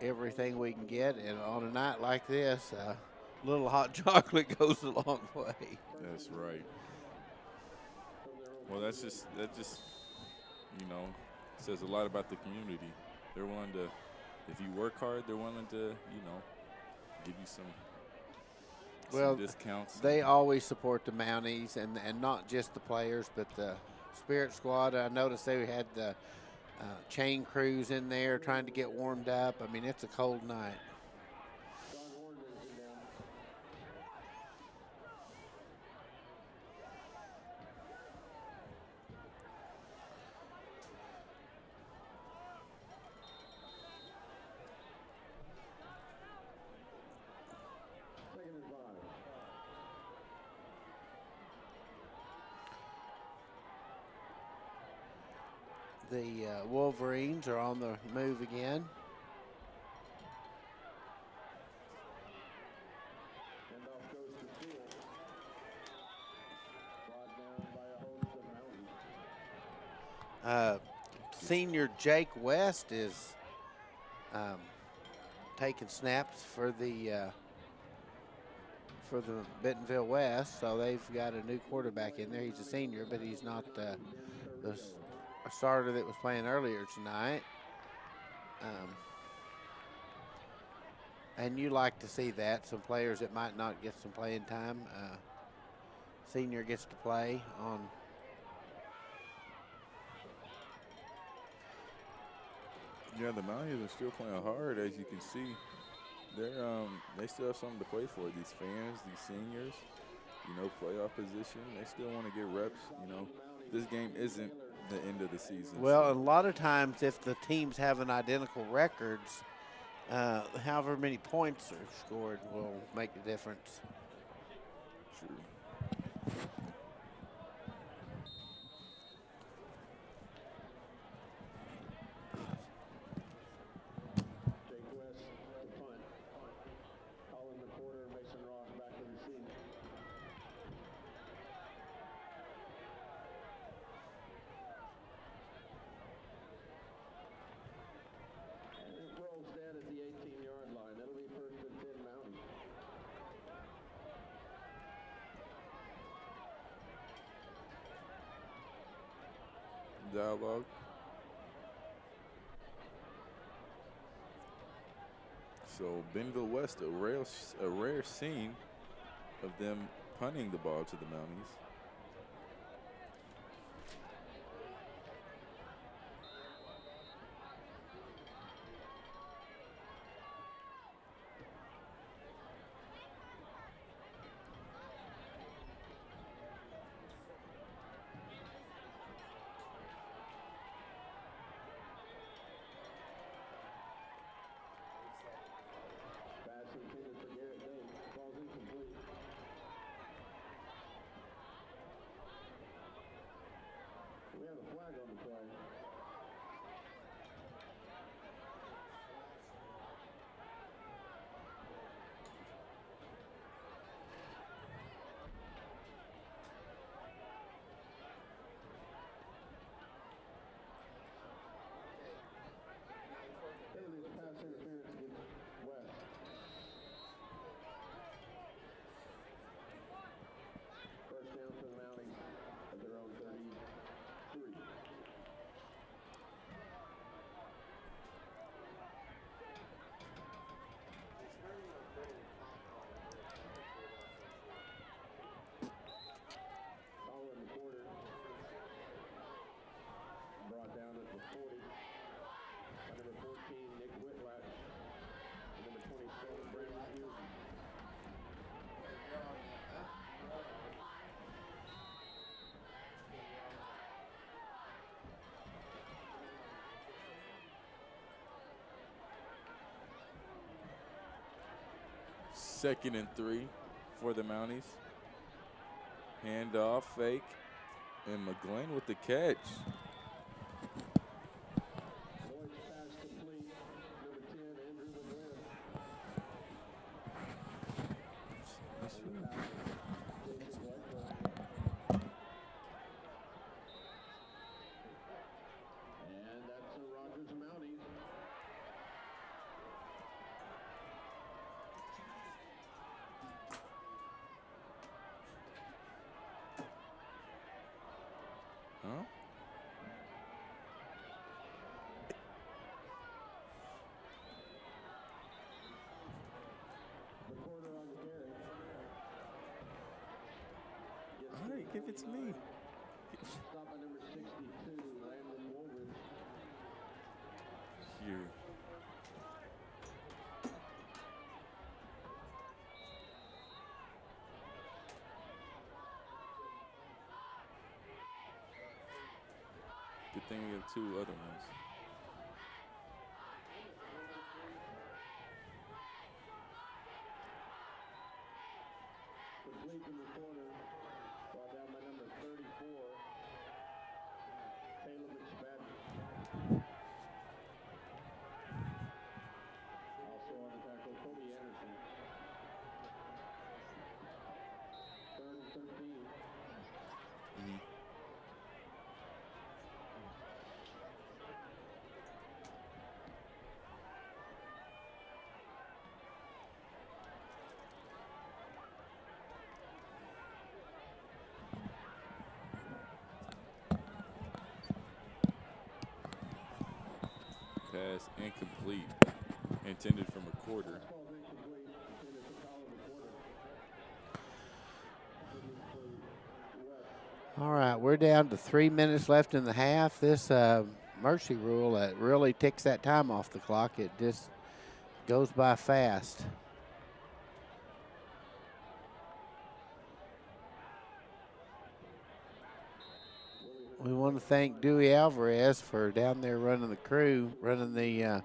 everything we can get. And on a night like this, a little hot chocolate goes a long way. That's right. Well, that just you know, says a lot about the community. They're willing to, if you work hard, they're willing to, you know, give you some discounts. They always support the Mounties, and not just the players, but the Spirit Squad. I noticed they had the chain crews in there trying to get warmed up. I mean, it's a cold night. The Wolverines are on the move again. Senior Jake West is taking snaps for the Bentonville West, so they've got a new quarterback in there. He's a senior, but he's not the starter that was playing earlier tonight. And you like to see that. Some players that might not get some playing time. Senior gets to play on. Yeah, the Mounties are still playing hard, as you can see. They still have something to play for. These fans, these seniors, you know, playoff position. They still want to get reps. You know, this game isn't the end of the season. Well, a lot of times if the teams have an identical records, however many points are scored will make the difference. True. Dialogue. So Bentonville West, a rare scene of them punting the ball to the Mounties. Pass intended for Garrett Dane. Ball's incomplete. We have a flag on the play. Penalty pass interference against West. First down for the Mounties at their own 33. Foul in the quarter. Brought down at the 40. By number 14, Nick Whitlatch. And number 27, Brandon Hughes. Second and 3 for the Mounties. Handoff, fake, and McGlynn with the catch. Lloyd's pass complete. Number 10, Andrew McGlynn. Jason Whitecliff. And that's a Rogers Mounties. Huh? The corner on the carry. All right, give it to me. Stop by number 62, Landon Woolridge. Here. Good thing we have 2 other ones. Complete in the corner. Brought down by number 34, Caleb McSpadden. Also on the tackle, Cody Anderson. Third and 13. Pass incomplete. Intended from a quarter. Ball's incomplete. Intended for foul in the quarter. For West. All right, we're down to 3 minutes left in the half. This mercy rule that really ticks that time off the clock. It just goes by fast. We want to thank Dewey Alvarez for down there running the crew, running the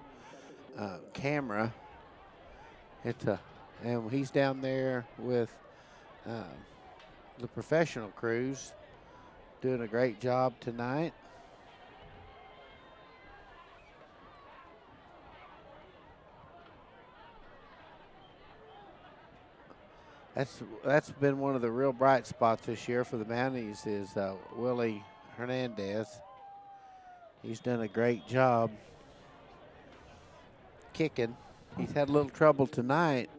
camera. And he's down there with the professional crews, doing a great job tonight. That's been one of the real bright spots this year for the Mounties is Willie Hernandez. He's done a great job kicking. He's had a little trouble tonight.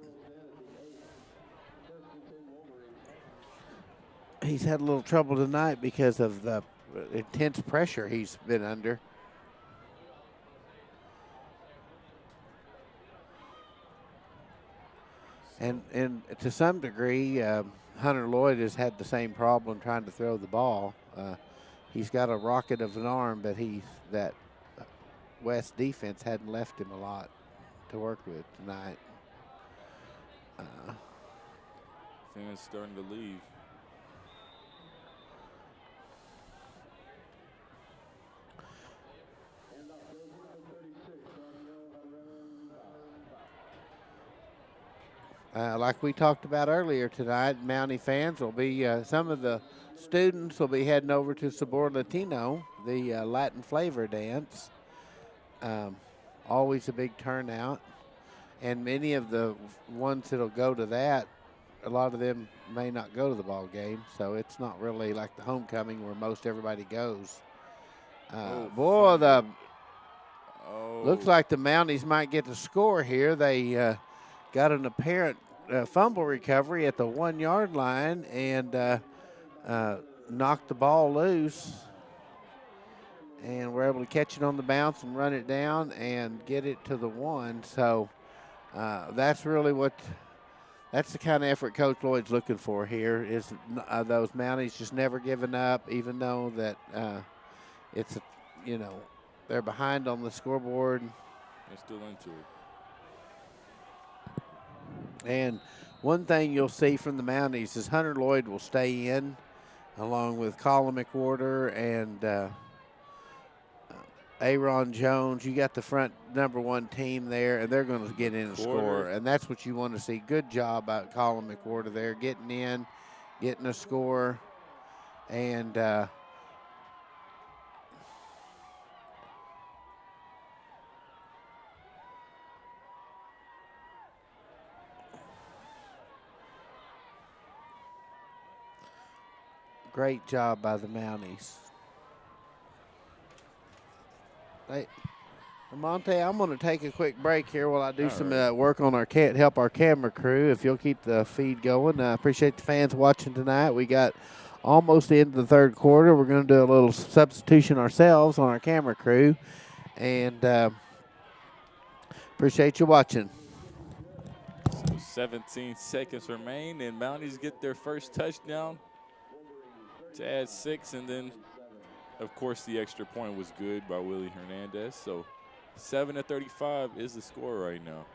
He's had a little trouble tonight because of the intense pressure he's been under. And to some degree, Hunter Lloyd has had the same problem trying to throw the ball. He's got a rocket of an arm, but that West defense hadn't left him a lot to work with tonight. Fans starting to leave. Like we talked about earlier tonight, Mountie fans will be, some of the students will be heading over to Sabor Latino, the Latin flavor dance. Always a big turnout. And many of the ones that'll go to that, a lot of them may not go to the ball game. So it's not really like the homecoming where most everybody goes. Looks like the Mounties might get the score here. They got an apparent fumble recovery at the 1 yard line and knocked the ball loose. And we're able to catch it on the bounce and run it down and get it to the 1. So that's really that's the kind of effort Coach Lloyd's looking for here is those Mounties just never giving up, even though that they're behind on the scoreboard. They're still into it. And one thing you'll see from the Mounties is Hunter Lloyd will stay in along with Colin McWhorter and Aaron Jones. You got the front number 1 team there, and they're going to get in and score. And that's what you want to see. Good job by Colin McWhorter there, getting in, getting a score. And great job by the Mounties. Hey, Monte, I'm going to take a quick break here while I do some work on help our camera crew. If you'll keep the feed going, I appreciate the fans watching tonight. We got almost the end of the third quarter. We're going to do a little substitution ourselves on our camera crew, and appreciate you watching. So 17 seconds remain, and Mounties get their first touchdown to add 6, and then, of course, the extra point was good by Willie Hernandez. So 7-35 is the score right now.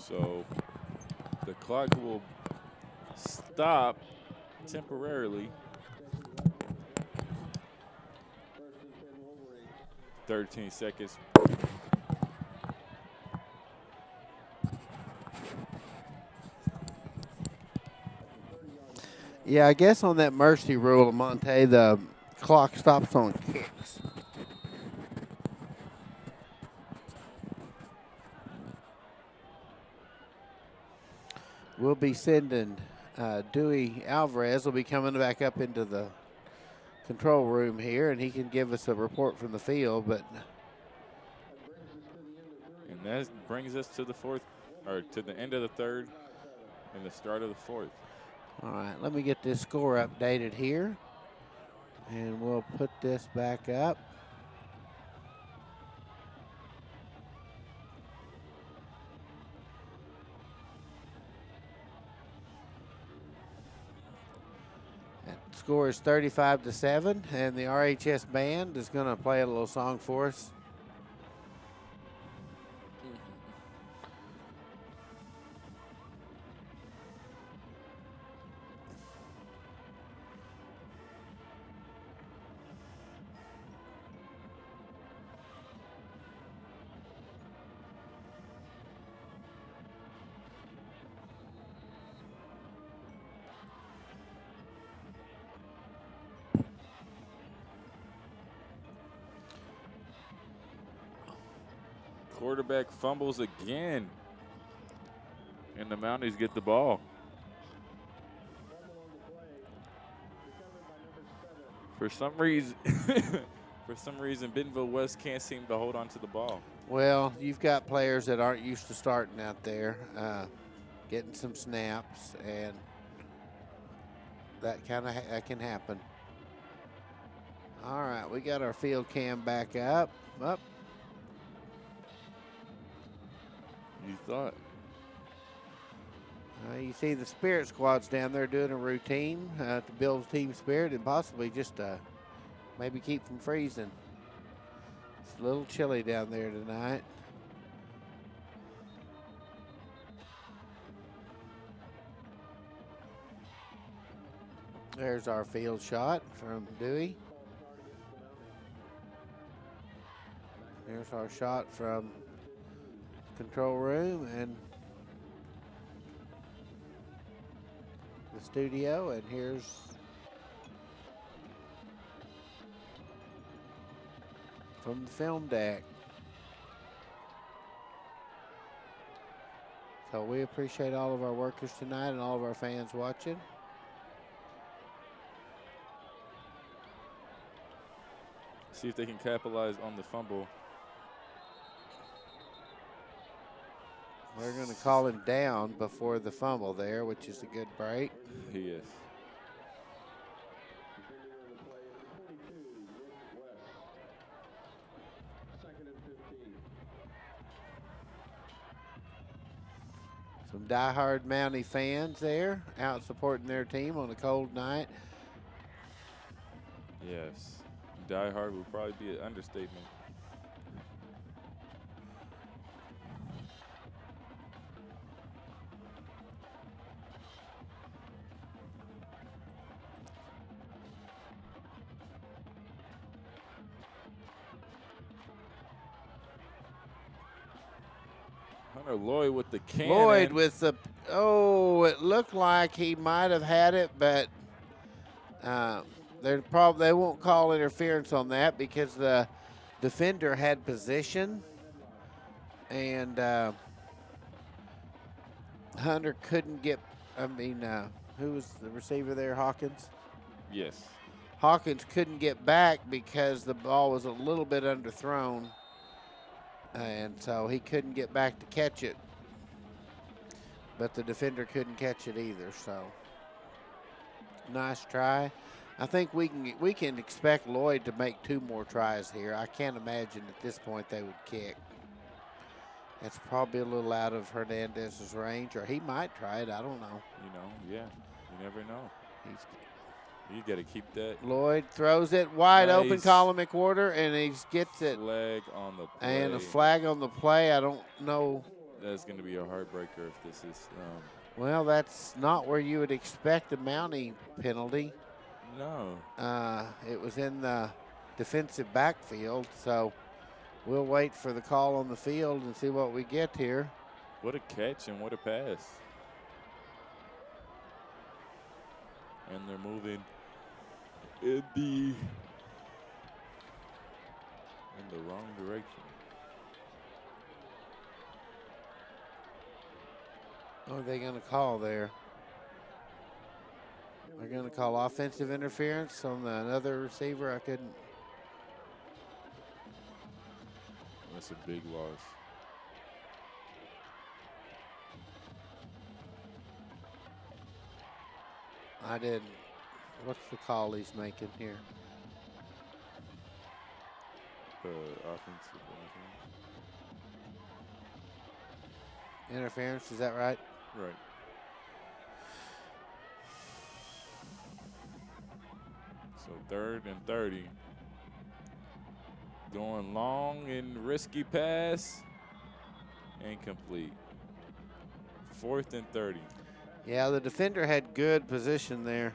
So the clock will stop temporarily. 13 seconds. Yeah, I guess on that mercy rule, Monte, the clock stops on kicks. We'll be sending Dewey Alvarez will be coming back up into the control room here, and he can give us a report from the field. And that brings us to the to the end of the third and the start of the fourth. All right, let me get this score updated here, and we'll put this back up. score is 35-7, and the RHS band is going to play a little song for us. Quarterback fumbles again, and the Mounties get the ball. For some reason, Bentonville West can't seem to hold on to the ball. Well, you've got players that aren't used to starting out there, getting some snaps, and that can happen. All right, we got our field cam back up. You thought. You see the Spirit Squad's down there doing a routine to build team spirit and possibly just maybe keep from freezing. It's a little chilly down there tonight. There's our field shot from Dewey. Here's our shot from control room and the studio, and here's from the film deck. So we appreciate all of our workers tonight and all of our fans watching. See if they can capitalize on the fumble. We're going to call him down before the fumble there, which is a good break. He is. Some diehard Mountie fans there out supporting their team on a cold night. Yes. Diehard would probably be an understatement. Hunter Lloyd with the cannon. Lloyd with the, it looked like he might have had it, but they won't call interference on that because the defender had position, and Hunter couldn't get. Who was the receiver there? Hawkins. Yes. Hawkins couldn't get back because the ball was a little bit underthrown, and so he couldn't get back to catch it. But the defender couldn't catch it either. So nice try. I think we can expect Lloyd to make 2 more tries here. I can't imagine at this point they would kick. It's probably a little out of Hernandez's range, or he might try it. I don't know. Yeah, you never know. You got to keep that. Lloyd throws it wide nice. open, Colin McWhorter, and he gets it. Flag on the play. And a flag on the play. I don't know. That's going to be a heartbreaker if this is. Well, that's not where you would expect a Mountie penalty. No. It was in the defensive backfield, so we'll wait for the call on the field and see what we get here. What a catch and what a pass. And they're moving in the wrong direction. What are they going to call there? They're going to call offensive interference on another receiver. I couldn't. That's a big loss. I didn't. What's the call he's making here? Offensive Interference, is that right? Right. So 3rd and 30. Going long and risky pass. Incomplete. 4th and 30. Yeah, the defender had good position there.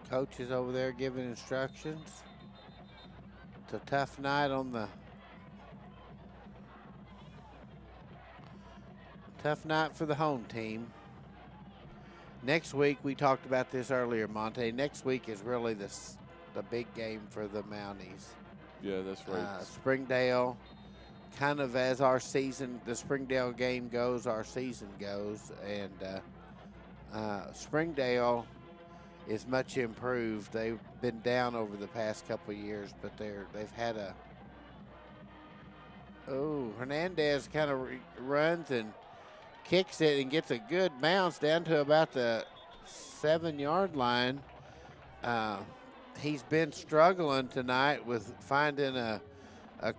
Coach is over there giving instructions. It's a tough night on the for the home team. Next week, we talked about this earlier, Monte. Next week is really the big game for the Mounties. Yeah, that's right. Springdale, kind of as our season, the Springdale game goes, our season goes, and Springdale is much improved. They've been down over the past couple of years, but they've had a Hernandez kind of runs and kicks it and gets a good bounce down to about the 7-yard line. He's been struggling tonight with finding a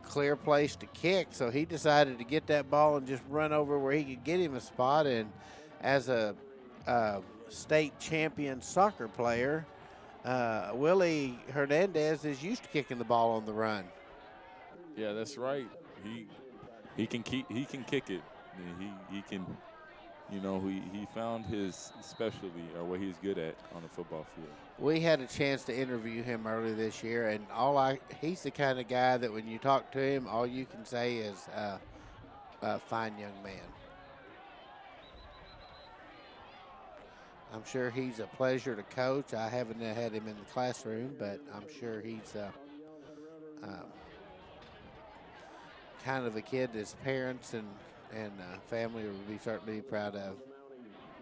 clear place to kick, so he decided to get that ball and just run over where he could get him a spot. And as a state champion soccer player, Willie Hernandez is used to kicking the ball on the run. Yeah, that's right. He can kick it. He can, he found his specialty or what he's good at on the football field. We had a chance to interview him earlier this year, and he's the kind of guy that when you talk to him, all you can say is a fine young man. I'm sure he's a pleasure to coach. I haven't had him in the classroom, but I'm sure he's kind of a kid his parents and family would be certainly proud of.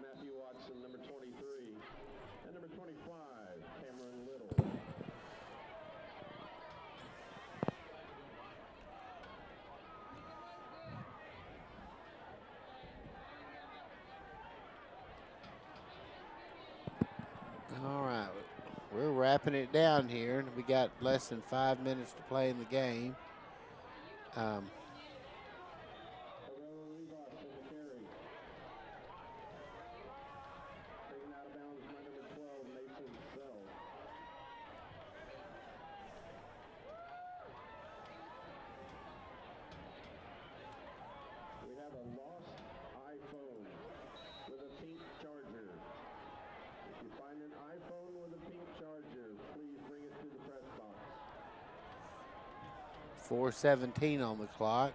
Matthew Watson, number 23, and number 25, Cameron Little. All right, we're wrapping it down here. We got less than 5 minutes to play in the game. Find an iPhone with a pink charger. Please bring it to the press box. 4:17 on the clock.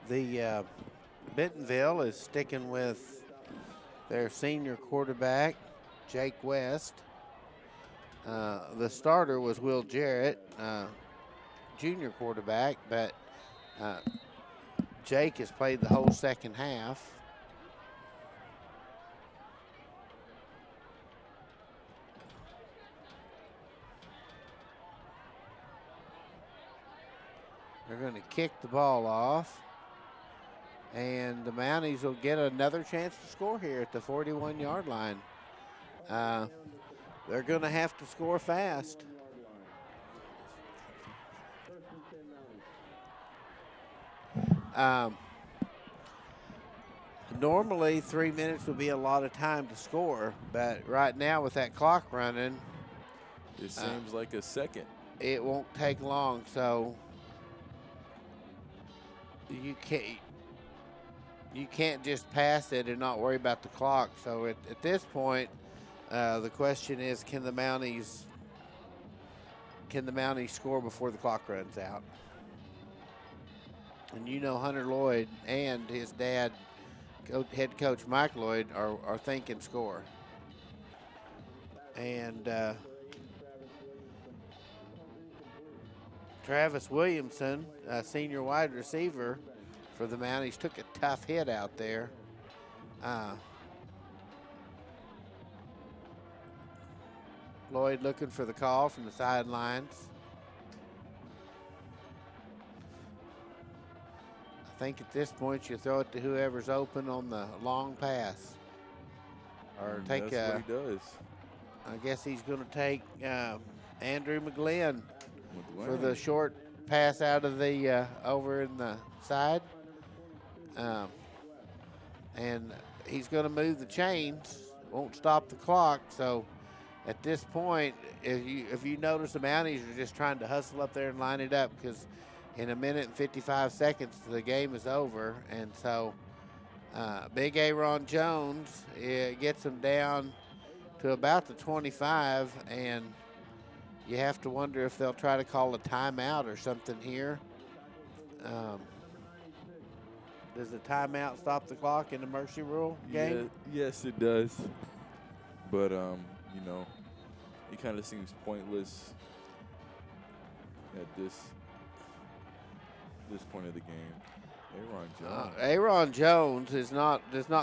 The Bentonville is sticking with their senior quarterback, Jake West. The starter was Will Jarrett, junior quarterback, but Jake has played the whole second half. They're going to kick the ball off, and the Mounties will get another chance to score here at the 41-yard line. They're going to have to score fast. Normally 3 minutes would be a lot of time to score, but right now with that clock running, it seems like a second. It won't take long, so you can't just pass it and not worry about the clock. So at this point, the question is, can the Mounties score before the clock runs out? And you know Hunter Lloyd and his dad, head coach Mike Lloyd, are thinking score. And Travis Williamson, a senior wide receiver for the Mounties, took a tough hit out there. Lloyd looking for the call from the sidelines. I think at this point you throw it to whoever's open on the long pass. Or take that's what he does. I guess he's going to take Andrew McGlynn for the short pass out of the over in the side. And he's going to move the chains, won't stop the clock. So at this point, if you notice, the Mounties are just trying to hustle up there and line it up, because in a minute and 55 seconds, the game is over. And so Big Aaron Jones gets him down to about the 25, and you have to wonder if they'll try to call a timeout or something here. Does the timeout stop the clock in the mercy rule game? Yeah, yes, it does. But, you know, it kind of seems pointless at this point of the game. Aaron Jones does not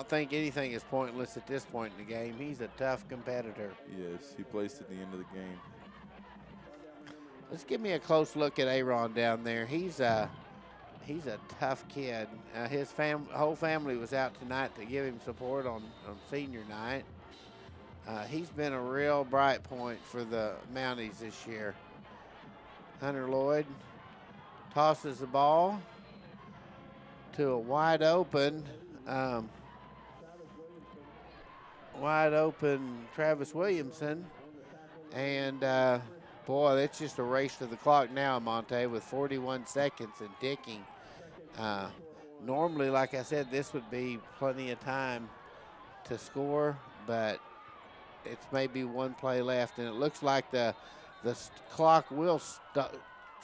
think anything is pointless at this point in the game. He's a tough competitor. Yes, he plays to the end of the game. Let's give me a close look at Aaron down there. He's a tough kid. His whole family was out tonight to give him support on senior night. He's been a real bright point for the Mounties this year. Hunter Lloyd tosses the ball to a wide open Travis Williamson. And, boy, that's just a race to the clock now, Monte, with 41 seconds and ticking. Normally, like I said, this would be plenty of time to score, but it's maybe one play left, and it looks like the clock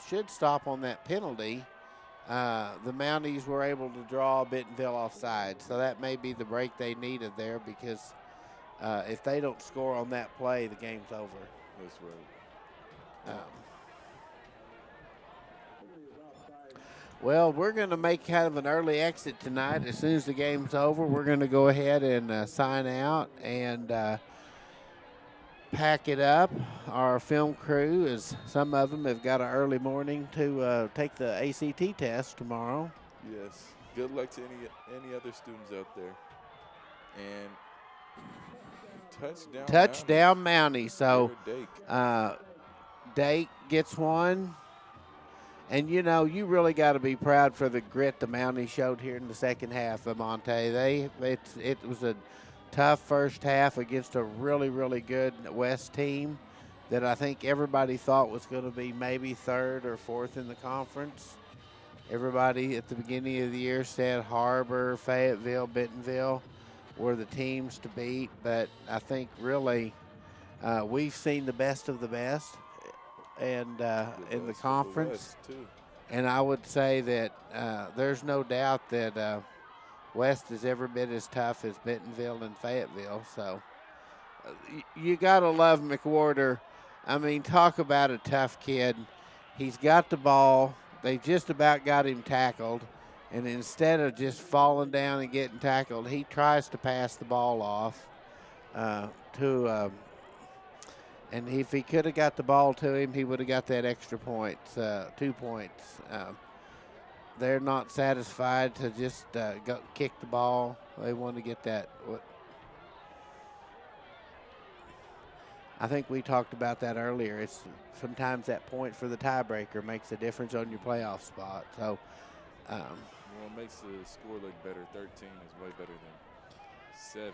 should stop on that penalty. The Mounties were able to draw Bentonville offside, so that may be the break they needed there, because if they don't score on that play, the game's over. That's right. Well, we're going to make kind of an early exit tonight. As soon as the game's over, we're going to go ahead and sign out and pack it up. Our film crew, some of them have got an early morning to take the ACT test tomorrow. Yes. Good luck to any other students out there. And touchdown Mounties. So Dake gets one. And, you know, you really got to be proud for the grit the Mounties showed here in the second half of Monte. It was a tough first half against a really, really good West team that I think everybody thought was going to be maybe third or fourth in the conference. Everybody at the beginning of the year said Harbor, Fayetteville, Bentonville were the teams to beat. But I think really we've seen the best of the best and in the conference. And I would say that there's no doubt that West is every bit as tough as Bentonville and Fayetteville. So you got to love McWhorter. I mean, talk about a tough kid. He's got the ball. They just about got him tackled. And instead of just falling down and getting tackled, he tries to pass the ball off and if he could have got the ball to him, he would have got that extra point, 2 points. They're not satisfied to just go kick the ball. They want to get that. I think we talked about that earlier. It's sometimes that point for the tiebreaker makes a difference on your playoff spot. So, well, it makes the score look better. 13 is way better than 7.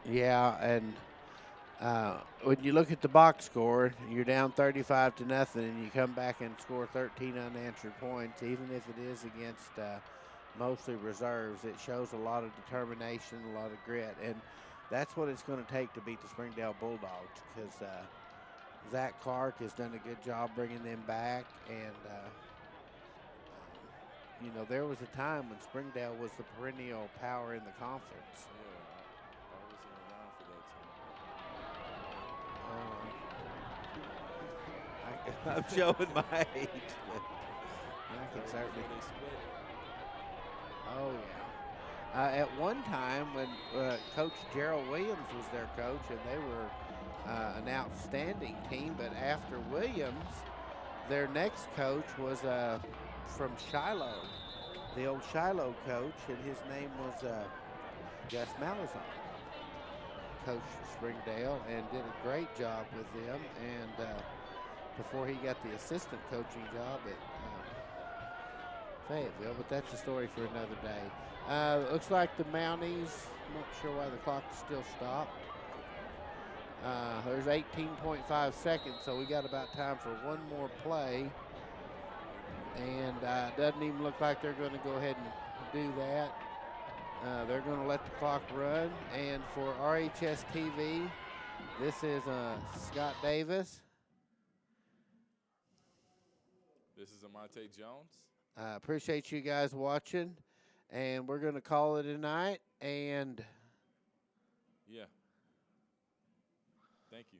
Yeah, and when you look at the box score, you're down 35-0, and you come back and score 13 unanswered points, even if it is against mostly reserves. It shows a lot of determination, a lot of grit, and that's what it's going to take to beat the Springdale Bulldogs, because Zach Clark has done a good job bringing them back, and you know, there was a time when Springdale was the perennial power in the conference. I'm showing my age. I can certainly. Oh, yeah. At one time when Coach Gerald Williams was their coach, and they were an outstanding team. But after Williams, their next coach was from Shiloh, the old Shiloh coach, and his name was Gus Malazan. Coached Springdale and did a great job with them. And before he got the assistant coaching job at Fayetteville, but that's a story for another day. Looks like the Mounties, I'm not sure why the clock is still stopped. There's 18.5 seconds, so we got about time for one more play. And it doesn't even look like they're going to go ahead and do that. They're going to let the clock run. And for RHS TV, this is Scott Davis. This is Amante Jones. I appreciate you guys watching, and we're going to call it a night. And yeah, thank you.